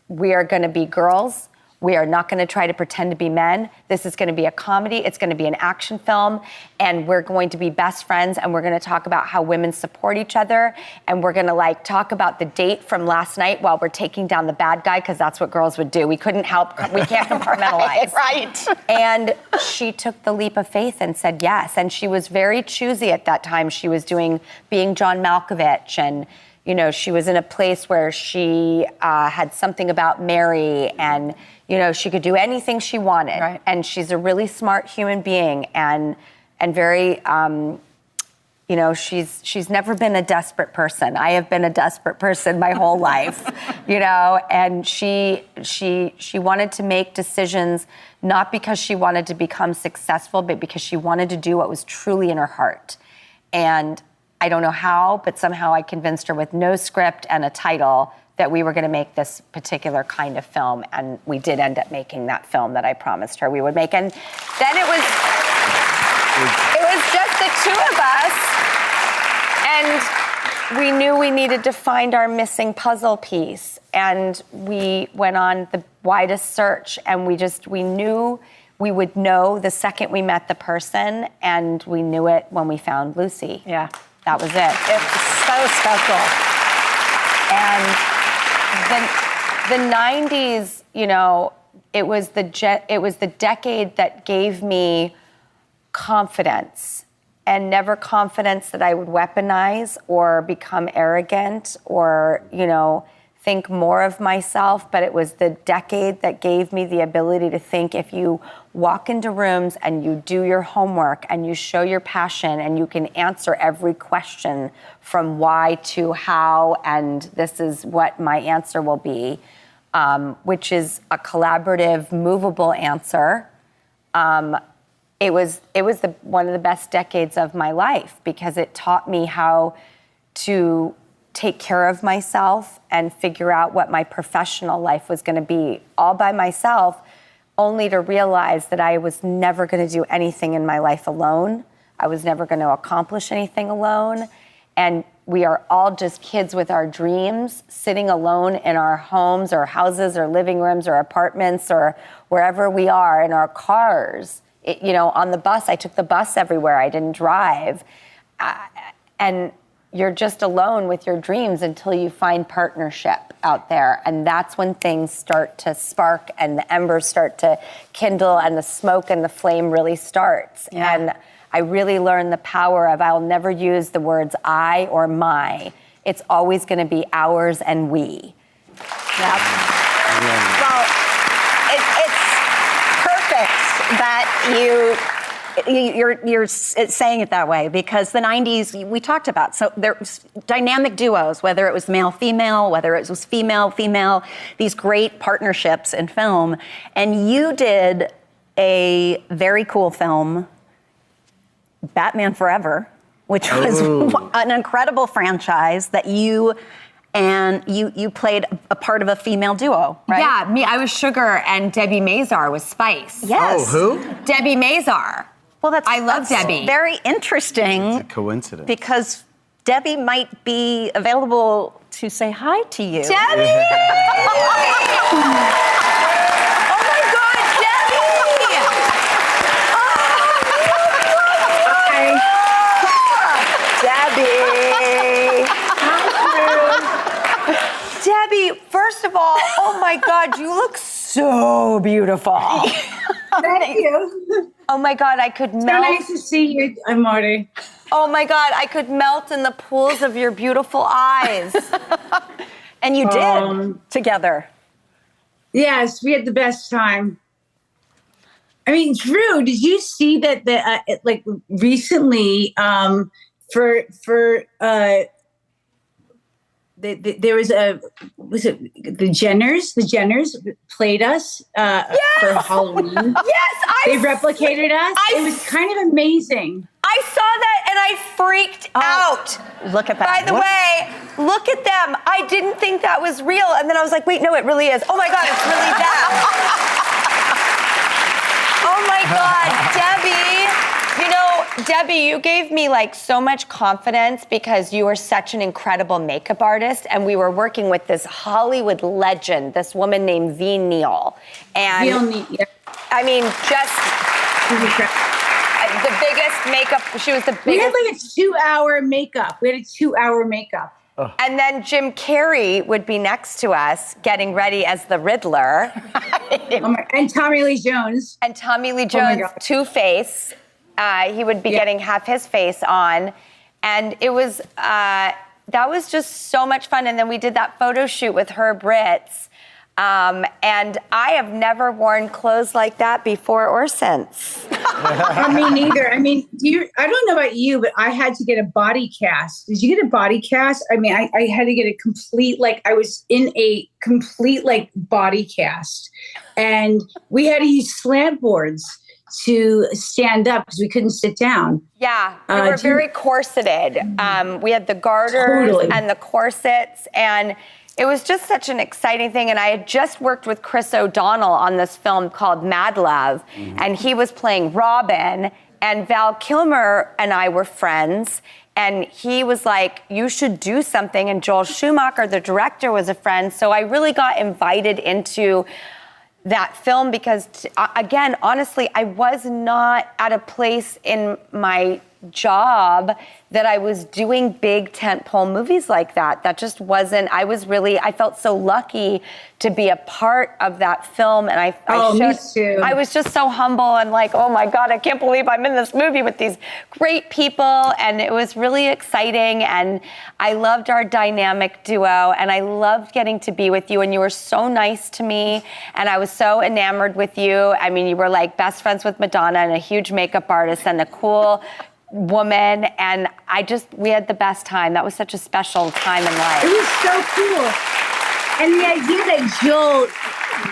we are going to be girls. We are not going to try to pretend to be men. This is going to be a comedy. It's going to be an action film. And we're going to be best friends. And we're going to talk about how women support each other. And we're going to talk about the date from last night while we're taking down the bad guy, because that's what girls would do. We couldn't help. We can't compartmentalize. Right. And she took the leap of faith and said yes. And she was very choosy at that time. She was being John Malkovich, and she was in a place where she had something about Mary, and she could do anything she wanted. Right. And she's a really smart human being, and very, she's never been a desperate person. I have been a desperate person my whole life, and she wanted to make decisions not because she wanted to become successful, but because she wanted to do what was truly in her heart. And I don't know how, but somehow I convinced her with no script and a title that we were going to make this particular kind of film, and we did end up making that film that I promised her we would make. And then it was just the two of us, and we knew we needed to find our missing puzzle piece, and we went on the widest search, and we knew we would know the second we met the person, and we knew it when we found Lucy. Yeah. That was it. It was so special. And the 90s, it was the decade that gave me confidence, and never confidence that I would weaponize or become arrogant or, think more of myself, but it was the decade that gave me the ability to think, if you walk into rooms and you do your homework and you show your passion and you can answer every question from why to how, and this is what my answer will be, which is a collaborative, movable answer. It was one of the best decades of my life, because it taught me how to take care of myself and figure out what my professional life was going to be all by myself, only to realize that I was never going to do anything in my life alone. I was never going to accomplish anything alone. And we are all just kids with our dreams, sitting alone in our homes or houses or living rooms or apartments or wherever we are, in our cars. On the bus, I took the bus everywhere. I didn't drive. And you're just alone with your dreams until you find partnership out there. And that's when things start to spark and the embers start to kindle and the smoke and the flame really starts. Yeah. And I really learned the power of, I'll never use the words I or my. It's always going to be ours and we. Yep. Well, it's perfect that you're saying it that way, because the 90s, we talked about, so there's dynamic duos, whether it was male-female, whether it was female-female, these great partnerships in film. And you did a very cool film, Batman Forever, which was an incredible franchise that you and you played a part of a female duo, right? Yeah, I was Sugar and Debbie Mazar was Spice. Yes. Oh, who? Debbie Mazar. Well, I love that's Debbie. very interesting. It's a coincidence. Because Debbie might be available to say hi to you. Debbie! Oh my God, Debbie! Debbie. Debbie, first of all, oh my God, you look so beautiful. Thank you. Oh my God, I could So melt. nice to see you, Marty. Oh my God, I could melt in the pools of your beautiful eyes. And you did together. Yes, we had the best time. I mean, Drew, did you see that like recently there was the Jenners? The Jenners played us for Halloween. Yes, They replicated us. It was kind of amazing. I saw that and I freaked out. Look at that. By the way, look at them. I didn't think that was real. And then I was like, wait, no, it really is. Oh my God, it's really them. Oh my God, Debbie. You know, Debbie, you gave me like so much confidence because you are such an incredible makeup artist. And we were working with this Hollywood legend, this woman named V. Neal. And Yeah. I mean, just the biggest makeup. She was the biggest. We had like a 2-hour makeup. And then Jim Carrey would be next to us getting ready as the Riddler. And Tommy Lee Jones. And Tommy Lee my Jones, God. Two-Face. He would be getting half his face on. And it was, that was just so much fun. And then we did that photo shoot with Herb Ritz. And I have never worn clothes like that before or since. Me neither. I mean, I don't know about you, but I had to get a body cast. Did you get a body cast? I mean, I had to get a complete, like, I was in a complete, like, body cast. And we had to use slant boards to stand up because we couldn't sit down. Yeah, we were very corseted. We had the garters and the corsets, and it was just such an exciting thing. And I had just worked with Chris O'Donnell on this film called Mad Love, and he was playing Robin, and Val Kilmer and I were friends. And he was like, you should do something. And Joel Schumacher, the director, was a friend. So I really got invited into that film because, again, honestly, I was not at a place in my job that I was doing big tentpole movies like that. That just wasn't, I felt so lucky to be a part of that film. And me too. I was just so humble and like, oh my God, I can't believe I'm in this movie with these great people. And it was really exciting. And I loved our dynamic duo. And I loved getting to be with you. And you were so nice to me. And I was so enamored with you. I mean, you were like best friends with Madonna and a huge makeup artist and a cool woman, and we had the best time. That was such a special time in life. It was so cool. And the idea that Joel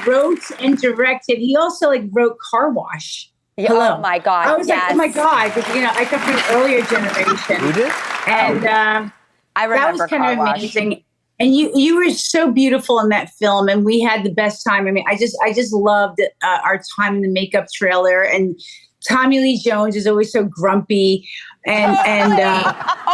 wrote and directed, he also like wrote Car Wash. Hello. Oh my God, I was like, oh my God, because I come from an earlier generation. Who did? And I remember that was kind Car of Wash. amazing. And you were so beautiful in that film, and we had the best time. I mean, I just loved our time in the makeup trailer. And Tommy Lee Jones is always so grumpy and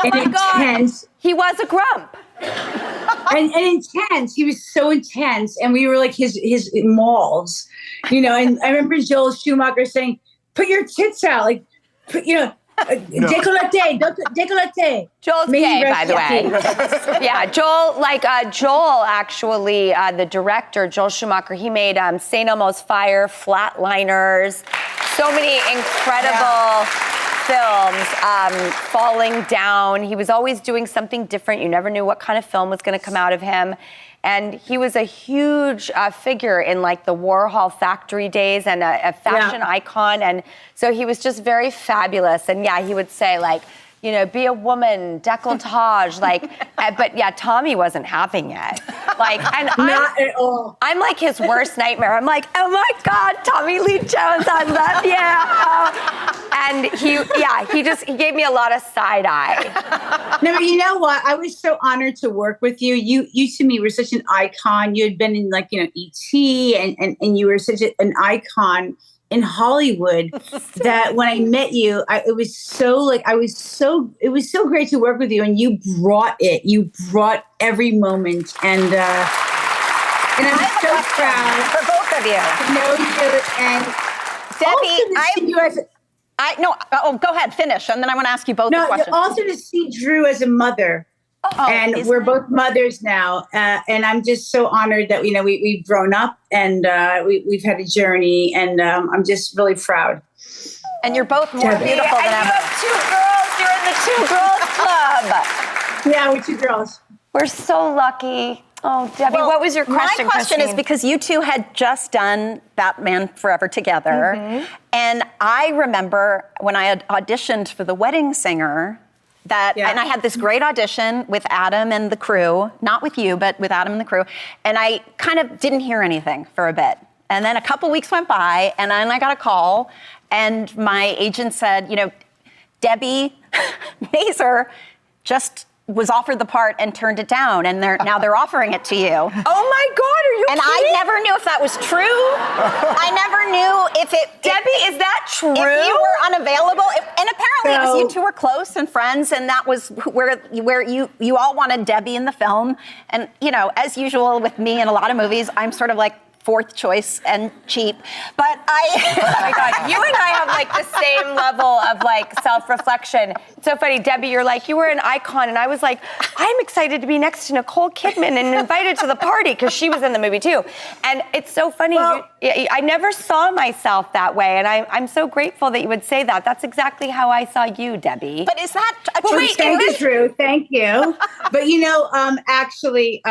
intense. God. He was a grump. and intense. He was so intense, and we were like his malls, And I remember Joel Schumacher saying, "Put your tits out, like, décolleté, décolleté." Joel's gay, by the way. Yeah, Joel actually, the director, Joel Schumacher, he made St. Elmo's Fire, Flatliners, so many incredible films, Falling Down. He was always doing something different. You never knew what kind of film was going to come out of him. And he was a huge figure in like the Warhol factory days and a fashion icon. And so he was just very fabulous. And yeah, he would say like, be a woman, décolletage, but yeah, Tommy wasn't having it. And Not at all. I'm like his worst nightmare. I'm like, oh my God, Tommy Lee Jones, I love you. And he gave me a lot of side eye. No, you know what? I was so honored to work with you. You to me were such an icon. You had been in E.T. and you were such an icon in Hollywood that when I met you, it was so great to work with you, and you brought it. You brought every moment, and I'm so proud for both of you. to know you. And Debbie, go ahead, finish, and then I want to ask you both a question. Also to see Drew as a mother. And we're both mothers now, and I'm just so honored that we've grown up and we've had a journey, and I'm just really proud. And you're both more beautiful than ever. You have 2 girls. You're in the 2 girls club. Yeah, we're 2 girls. We're so lucky. Oh, Debbie, what was your question? My question is Christine? because you two had just done Batman Forever together, and I remember when I had auditioned for The Wedding Singer. And I had this great audition with Adam and the crew, not with you, but with Adam and the crew. And I kind of didn't hear anything for a bit. And then a couple weeks went by, and then I got a call, and my agent said, Debbie Mazur just was offered the part and turned it down, and now they're offering it to you. Oh my God, are you And kidding? I never knew if that was true. I never knew if it... Debbie, is that true? If you were unavailable. And apparently it was you two were close and friends, and that was where you all wanted Debbie in the film. And, as usual with me in a lot of movies, I'm sort of like 4th choice and cheap. But oh my God, you and I have the same level of self-reflection. It's so funny, Debbie, you're like, you were an icon, and I was like, I'm excited to be next to Nicole Kidman and invited to the party because she was in the movie too. And it's so funny, I never saw myself that way, and I'm so grateful that you would say that. That's exactly how I saw you, Debbie. But is that a Thank you, Drew. Thank you. But actually,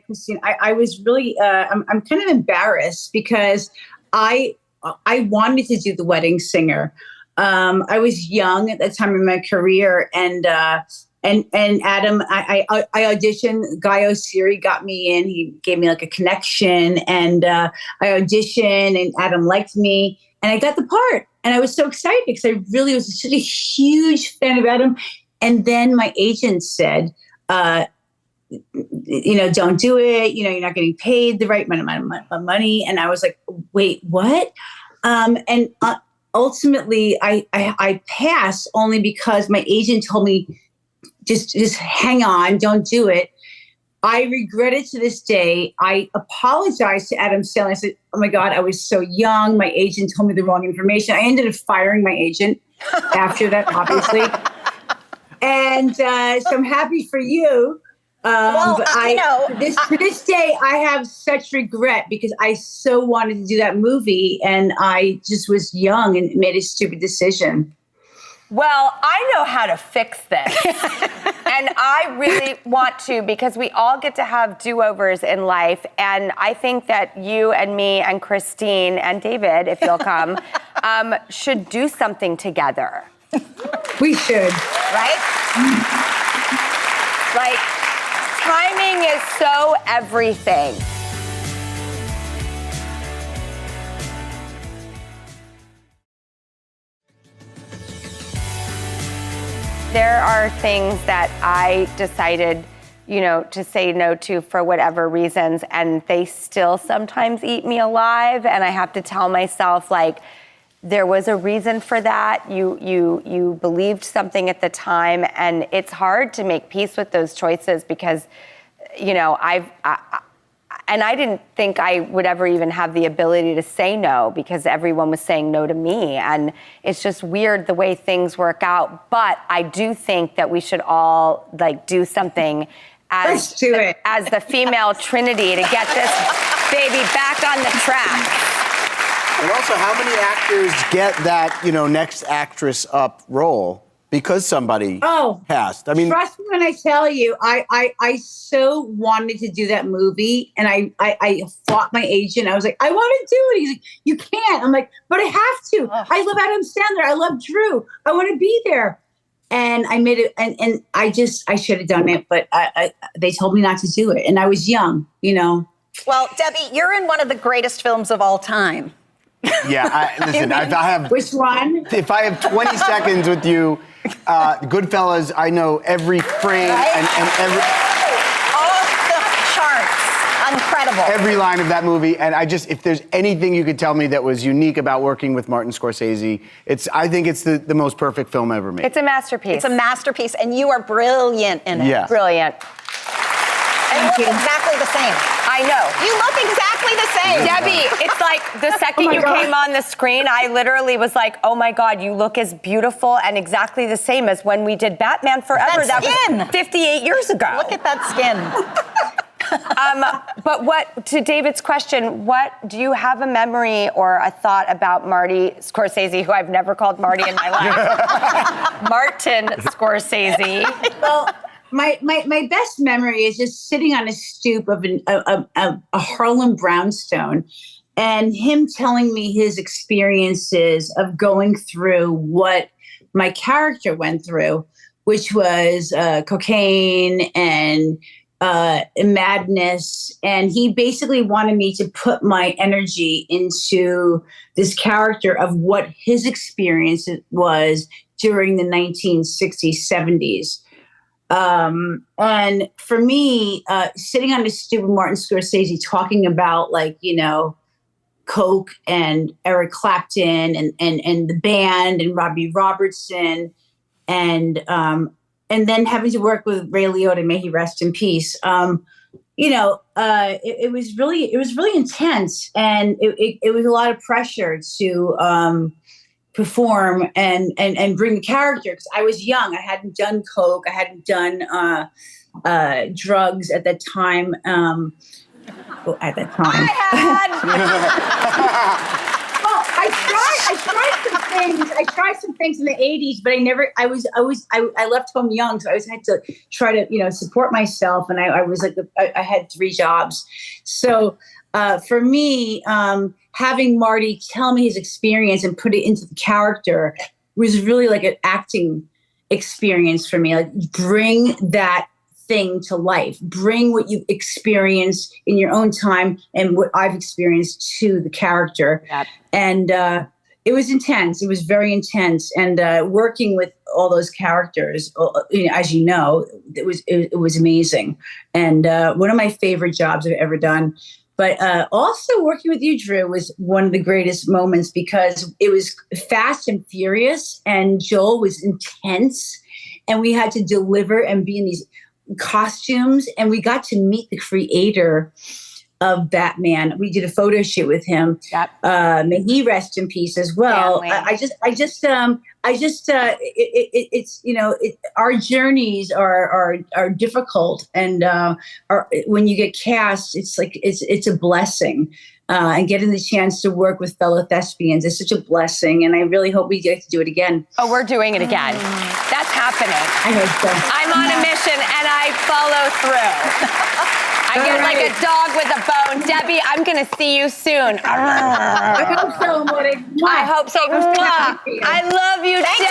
Christine, I was really, I'm kind of embarrassed because I wanted to do The Wedding Singer. I was young at that time in my career, and Adam, I auditioned. Guy O'Siri got me in. He gave me a connection, and I auditioned, and Adam liked me, and I got the part. And I was so excited because I really was such a huge fan of Adam. And then my agent said, don't do it. You're not getting paid the right amount of money. And I was like, wait, what? And ultimately, I passed only because my agent told me, just hang on, don't do it. I regret it to this day. I apologized to Adam Sandler. I said, oh my God, I was so young. My agent told me the wrong information. I ended up firing my agent after that, obviously. And so I'm happy for you. To this day, I have such regret because I so wanted to do that movie, and I just was young and made a stupid decision. Well, I know how to fix this. And I really want to, because we all get to have do-overs in life. And I think that you and me and Christine and David, if you'll come, should do something together. We should. Right? Timing is so everything. There are things that I decided, to say no to for whatever reasons, and they still sometimes eat me alive, and I have to tell myself, there was a reason for that. You believed something at the time, and it's hard to make peace with those choices because, I didn't think I would ever even have the ability to say no because everyone was saying no to me. And it's just weird the way things work out. But I do think that we should all do something as the female trinity to get this baby back on the track. And also, how many actors get that, next actress up role because somebody passed? I mean, trust me when I tell you, I so wanted to do that movie, and I fought my agent. I was like, I want to do it. He's like, you can't. I'm like, but I have to. I love Adam Sandler. I love Drew. I want to be there. And I made it, and I should have done it, but they told me not to do it. And I was young, you know. Well, Debbie, you're in one of the greatest films of all time. Yeah, listen, if I have... Which one? If I have 20 seconds with you, Goodfellas, I know every frame and every... Off the charts. Incredible. Every line of that movie. And if there's anything you could tell me that was unique about working with Martin Scorsese, I think it's the most perfect film ever made. It's a masterpiece. It's a masterpiece, and you are brilliant in it. Yeah. Brilliant. And you look exactly the same. I know. You look exactly the same. Debbie, it's like the second you came on the screen, I literally was like, oh my God, you look as beautiful and exactly the same as when we did Batman Forever. That skin. Was 58 years ago. Look at that skin. But to David's question, do you have a memory or a thought about Marty Scorsese, who I've never called Marty in my life? Martin Scorsese. Well, my best memory is just sitting on a stoop of a Harlem brownstone, and him telling me his experiences of going through what my character went through, which was cocaine and madness. And he basically wanted me to put my energy into this character of what his experience was during the 1960s, 70s. And for me, sitting on the stoop with Martin Scorsese talking about, like, you know, Coke and Eric Clapton and the band and Robbie Robertson and then having to work with Ray Liotta, may he rest in peace. You know, it was really intense, and it was a lot of pressure to perform and bring the character, because I was young. I hadn't done Coke. I hadn't done drugs at that time. At that time. Well, I tried some things in the 80s, but I left home young, so I always had to try to, you know, support myself. And I was like, I had 3 jobs. So for me, having Marty tell me his experience and put it into the character was really like an acting experience for me. Like, bring that thing to life, bring what you experienced in your own time and what I've experienced to the character. Yep. And it was intense. It was very intense. And working with all those characters, you know, as you know, it was amazing. And one of my favorite jobs I've ever done. But also working with you, Drew, was one of the greatest moments, because it was fast and furious, and Joel was intense, and we had to deliver and be in these costumes, and we got to meet the creator of Batman. We did a photo shoot with him. Yep. May he rest in peace as well. It's, you know, our journeys are difficult, and when you get cast, it's like it's a blessing. And getting the chance to work with fellow thespians is such a blessing, and I really hope we get to do it again. Oh, we're doing it again. That's happening. I hope so. I'm on a mission, and I follow through. I get like a dog with a bone. Debbie, I'm going to see you soon. I hope so, Morty. I hope so. I love you, Debbie.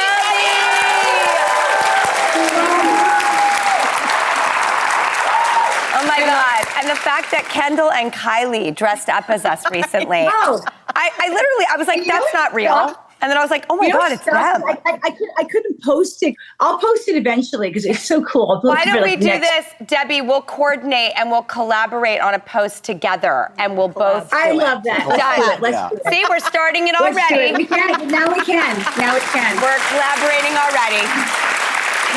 Oh my God. And the fact that Kendall and Kylie dressed up as us recently. I was like, that's not real. And then I was like, oh my God, it's them. I couldn't post it. I'll post it eventually because it's so cool. Why don't we do this, Debbie? We'll coordinate and we'll collaborate on a post together, and we'll both do I love that. Let's do it. See, we're starting it already. Let's do it. We can. Now we can. Now it can. We're collaborating already.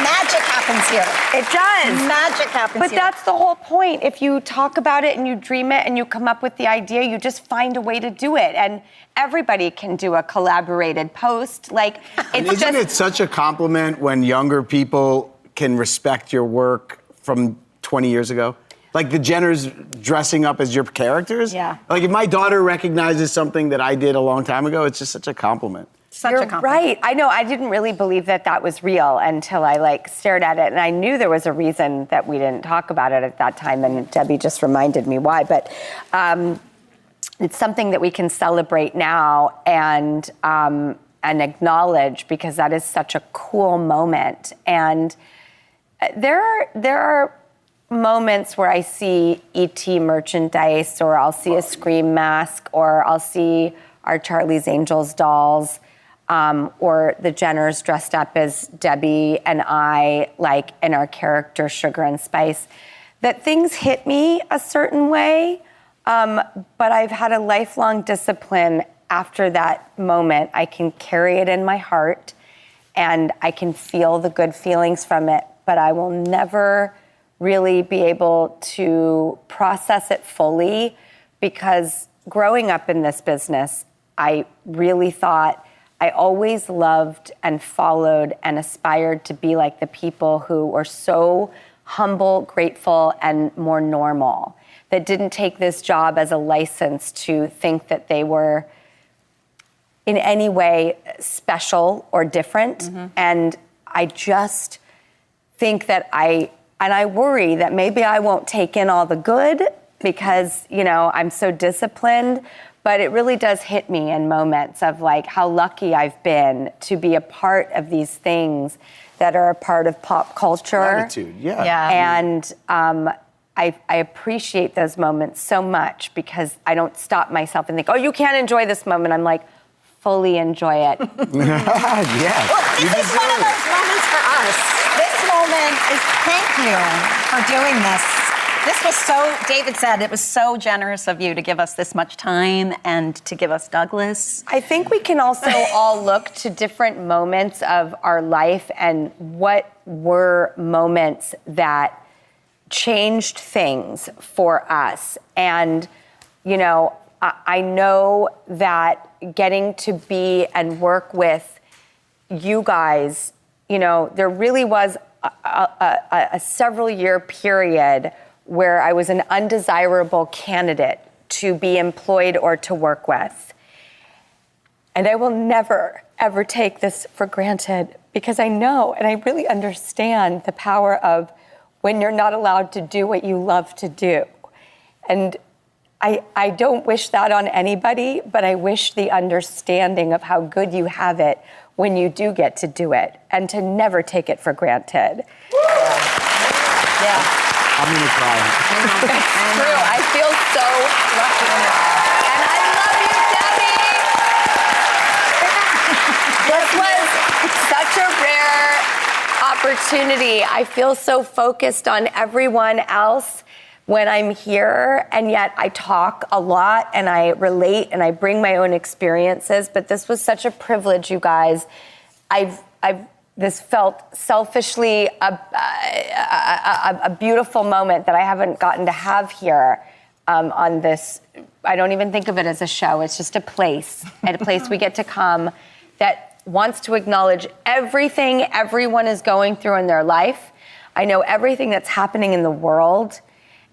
Magic happens here. It does. Magic happens But here. that's the whole point. If you talk about it and you dream it and you come up with the idea, you just find a way to do it. And everybody can do a collaborated post. Like, Isn't it such a compliment when younger people can respect your work from 20 years ago? Like the Jenners dressing up as your characters? Yeah. Like if my daughter recognizes something that I did a long time ago, it's just such a compliment. You're right. I know. I didn't really believe that was real until I stared at it, and I knew there was a reason that we didn't talk about it at that time. And Debbie just reminded me why. But it's something that we can celebrate now, and acknowledge, because that is such a cool moment. And there are moments where I see E.T. merchandise, or I'll see a Scream mask, or I'll see our Charlie's Angels dolls, or the Jenners dressed up as Debbie and I, like in our character Sugar and Spice, that things hit me a certain way. But I've had a lifelong discipline after that moment. I can carry it in my heart and I can feel the good feelings from it, but I will never really be able to process it fully, because growing up in this business, I really thought I always loved and followed and aspired to be like the people who were so humble, grateful, and more normal, that didn't take this job as a license to think that they were in any way special or different. Mm-hmm. And I just think that I worry that maybe I won't take in all the good because, I'm so disciplined, but it really does hit me in moments of like how lucky I've been to be a part of these things that are a part of pop culture. Gratitude, yeah. And I appreciate those moments so much, because I don't stop myself and think, oh, you can't enjoy this moment. I'm like, fully enjoy it. Yes. Well, this is one of those moments for us. This moment is thank you for doing this. This was so, David said, it was so generous of you to give us this much time and to give us Douglas. I think we can also all look to different moments of our life and what were moments that changed things for us. And, I know that getting to be and work with you guys, there really was a several-year period where I was an undesirable candidate to be employed or to work with. And I will never, ever take this for granted, because I know and I really understand the power of when you're not allowed to do what you love to do. And I don't wish that on anybody, but I wish the understanding of how good you have it when you do get to do it, and to never take it for granted. Yeah. I'm gonna cry. It's true. I feel so lucky now. And I love you, Debbie. This was such a rare opportunity. I feel so focused on everyone else when I'm here, and yet I talk a lot and I relate and I bring my own experiences. But this was such a privilege, you guys. This felt selfishly a beautiful moment that I haven't gotten to have here on this. I don't even think of it as a show. It's just a place we get to come that wants to acknowledge everything everyone is going through in their life. I know everything that's happening in the world,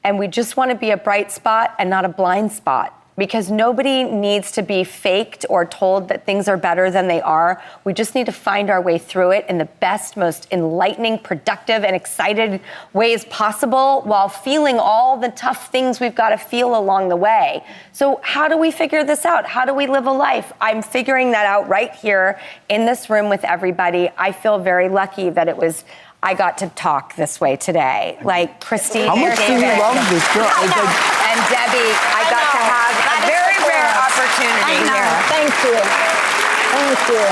and we just want to be a bright spot and not a blind spot. Because nobody needs to be faked or told that things are better than they are. We just need to find our way through it in the best, most enlightening, productive, and excited ways possible, while feeling all the tough things we've got to feel along the way. So how do we figure this out? How do we live a life? I'm figuring that out right here in this room with everybody. I feel very lucky that I got to talk this way today. Like Christine How much do you love this girl? and Debbie, I got to have a very rare opportunity here. Thank you. Thank you.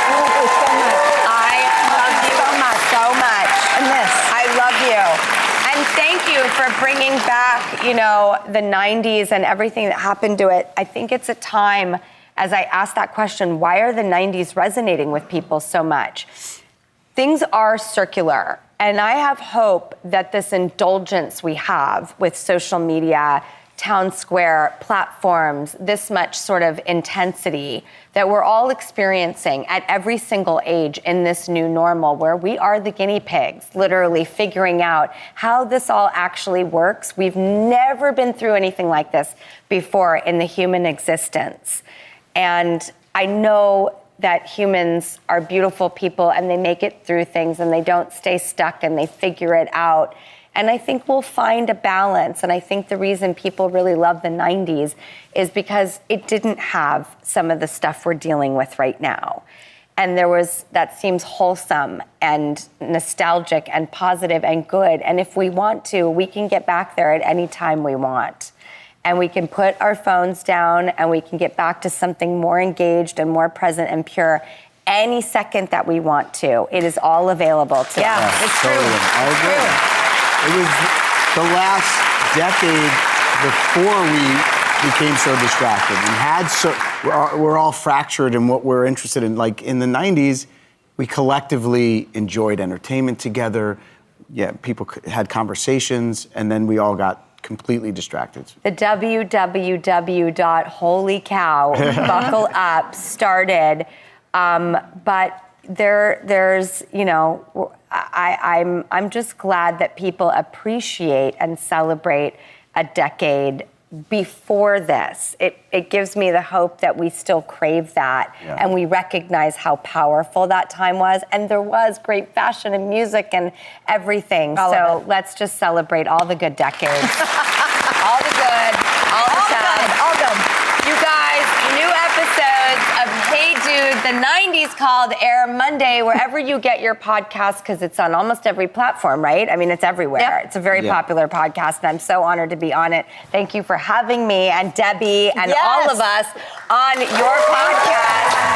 Thank you so much. I love you so much. And this. I love you. And thank you for bringing back, the 90s and everything that happened to it. I think it's a time, as I asked that question, why are the 90s resonating with people so much? Things are circular, and I have hope that this indulgence we have with social media, town square, platforms, this much sort of intensity that we're all experiencing at every single age in this new normal, where we are the guinea pigs, literally figuring out how this all actually works. We've never been through anything like this before in the human existence. And I know that humans are beautiful people and they make it through things and they don't stay stuck and they figure it out. And I think we'll find a balance. And I think the reason people really love the 90s is because it didn't have some of the stuff we're dealing with right now. And that seems wholesome and nostalgic and positive and good. And if we want to, we can get back there at any time we want. And we can put our phones down and we can get back to something more engaged and more present and pure any second that we want to. It is all available to us. It's Totally. true. I agree. It was the last decade before we became so distracted and we're all fractured in what we're interested in. Like in the 90s, we collectively enjoyed entertainment together. Yeah, people had conversations, and then we all got completely distracted. The www. Holy cow, buckle up started. But there's, I'm just glad that people appreciate and celebrate a decade before this. It gives me the hope that we still crave that, and we recognize how powerful that time was, and there was great fashion and music and everything. So let's just celebrate all the good decades. All the good, all the sad. All good. You guys, new episodes of Hey Dude, the 90s called air Monday, wherever you get your podcast, because it's on almost every platform, right? I mean, it's everywhere. Yep. It's a very popular podcast, and I'm so honored to be on it. Thank you for having me and Debbie and all of us on your podcast.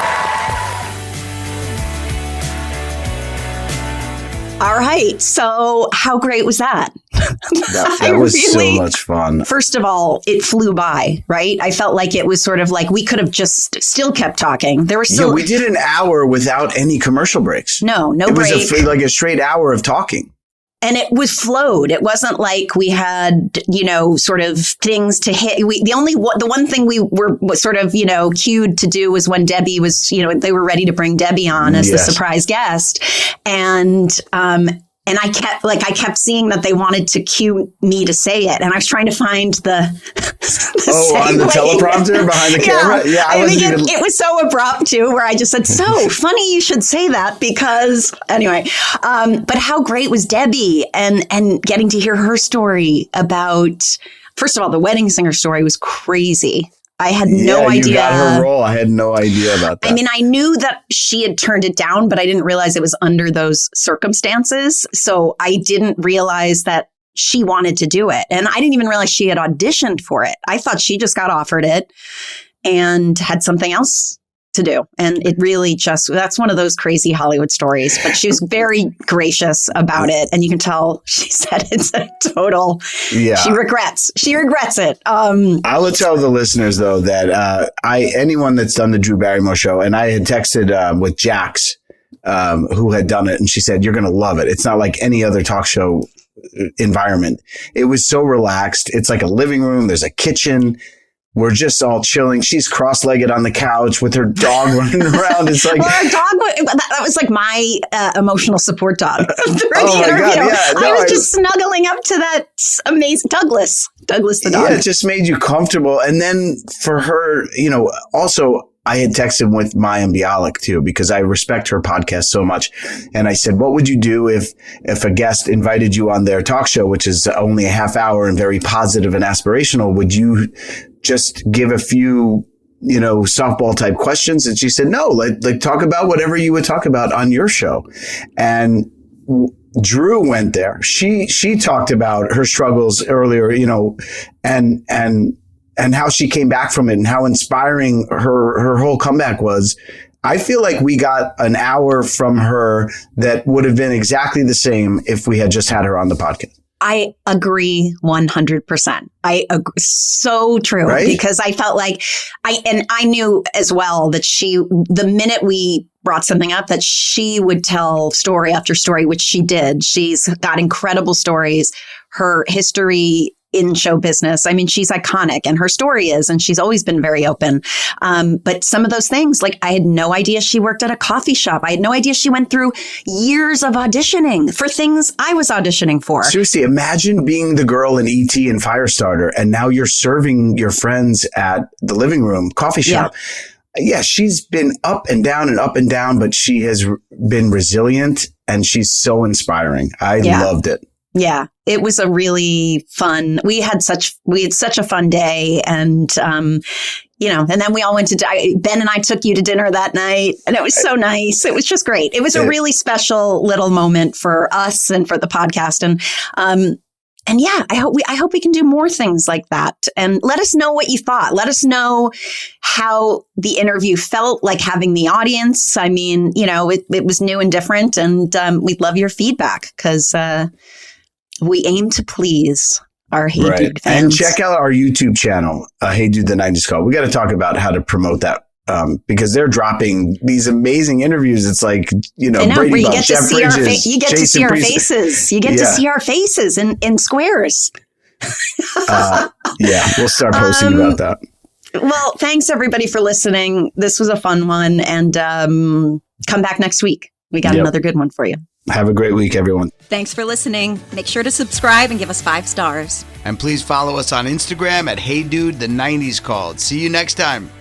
All right. So how great was that? That was really, so much fun. First of all, it flew by, right? I felt like it was sort of like we could have just still kept talking. There were still... Yeah, we did an hour without any commercial breaks. No break. It was like a straight hour of talking. And it was flowed. It wasn't like we had, sort of things to hit. The one thing we were sort of, cued to do was when Debbie was, they were ready to bring Debbie on as the surprise guest. And I kept seeing that they wanted to cue me to say it. And I was trying to find the on the teleprompter behind the camera? Yeah, I think it was so abrupt too, where I just said, so funny you should say that because anyway. But how great was Debbie and getting to hear her story about, first of all, the wedding singer story was crazy. I had no idea. You got her role. I had no idea about that. I mean, I knew that she had turned it down, but I didn't realize it was under those circumstances. So I didn't realize that she wanted to do it. And I didn't even realize she had auditioned for it. I thought she just got offered it and had something else to do. And it really that's one of those crazy Hollywood stories. But she was very gracious about it. And you can tell she said it's a total, she regrets it. I will tell the listeners, though, that anyone that's done the Drew Barrymore show, and I had texted with Jax, who had done it, and she said, you're going to love it. It's not like any other talk show environment. It was so relaxed. It's like a living room. There's a kitchen. We're just all chilling. She's cross-legged on the couch with her dog running around. It's like, well, our dog, that was like my emotional support dog. Oh my God, yeah. No, I was just snuggling up to that amazing Douglas the dog. Yeah, it just made you comfortable. And then for her, also I had texted with Maya Bialik too, because I respect her podcast so much. And I said, what would you do if a guest invited you on their talk show, which is only a half hour and very positive and aspirational? Would you just give a few, softball type questions? And she said, no, like talk about whatever you would talk about on your show. And Drew went there. She talked about her struggles earlier, and how she came back from it and how inspiring her whole comeback was. I feel like we got an hour from her that would have been exactly the same if we had just had her on the podcast. I agree 100%. I agree. So true. Right? Because I felt like I knew as well that the minute we brought something up, that she would tell story after story, which she did. She's got incredible stories. Her history in show business. I mean, she's iconic and her story is, and she's always been very open. But some of those things, like I had no idea she worked at a coffee shop. I had no idea she went through years of auditioning for things I was auditioning for. Seriously, imagine being the girl in E.T. and Firestarter, and now you're serving your friends at the living room coffee shop. Yeah, she's been up and down, but she has been resilient and she's so inspiring. I loved it. Yeah. it was a really fun. We had such a fun day, and and then we all went to Ben and I took you to dinner that night, and it was so nice. It was just great. It was a really special little moment for us and for the podcast, and yeah, I hope we can do more things like that. And let us know what you thought. Let us know how the interview felt, like having the audience. I mean, it was new and different, and we'd love your feedback because we aim to please our Hey Dude fans. And check out our YouTube channel, Hey Dude, the 90s Call. We got to talk about how to promote that. Because they're dropping these amazing interviews. It's like, Brady Bunch, Jeff Bridges, you get to see our faces. You get to see our faces in squares. We'll start posting about that. Well, thanks everybody for listening. This was a fun one, and come back next week. We got another good one for you. Have a great week, everyone. Thanks for listening. Make sure to subscribe and give us 5 stars. And please follow us on Instagram at Hey Dude, the 90s Called. See you next time.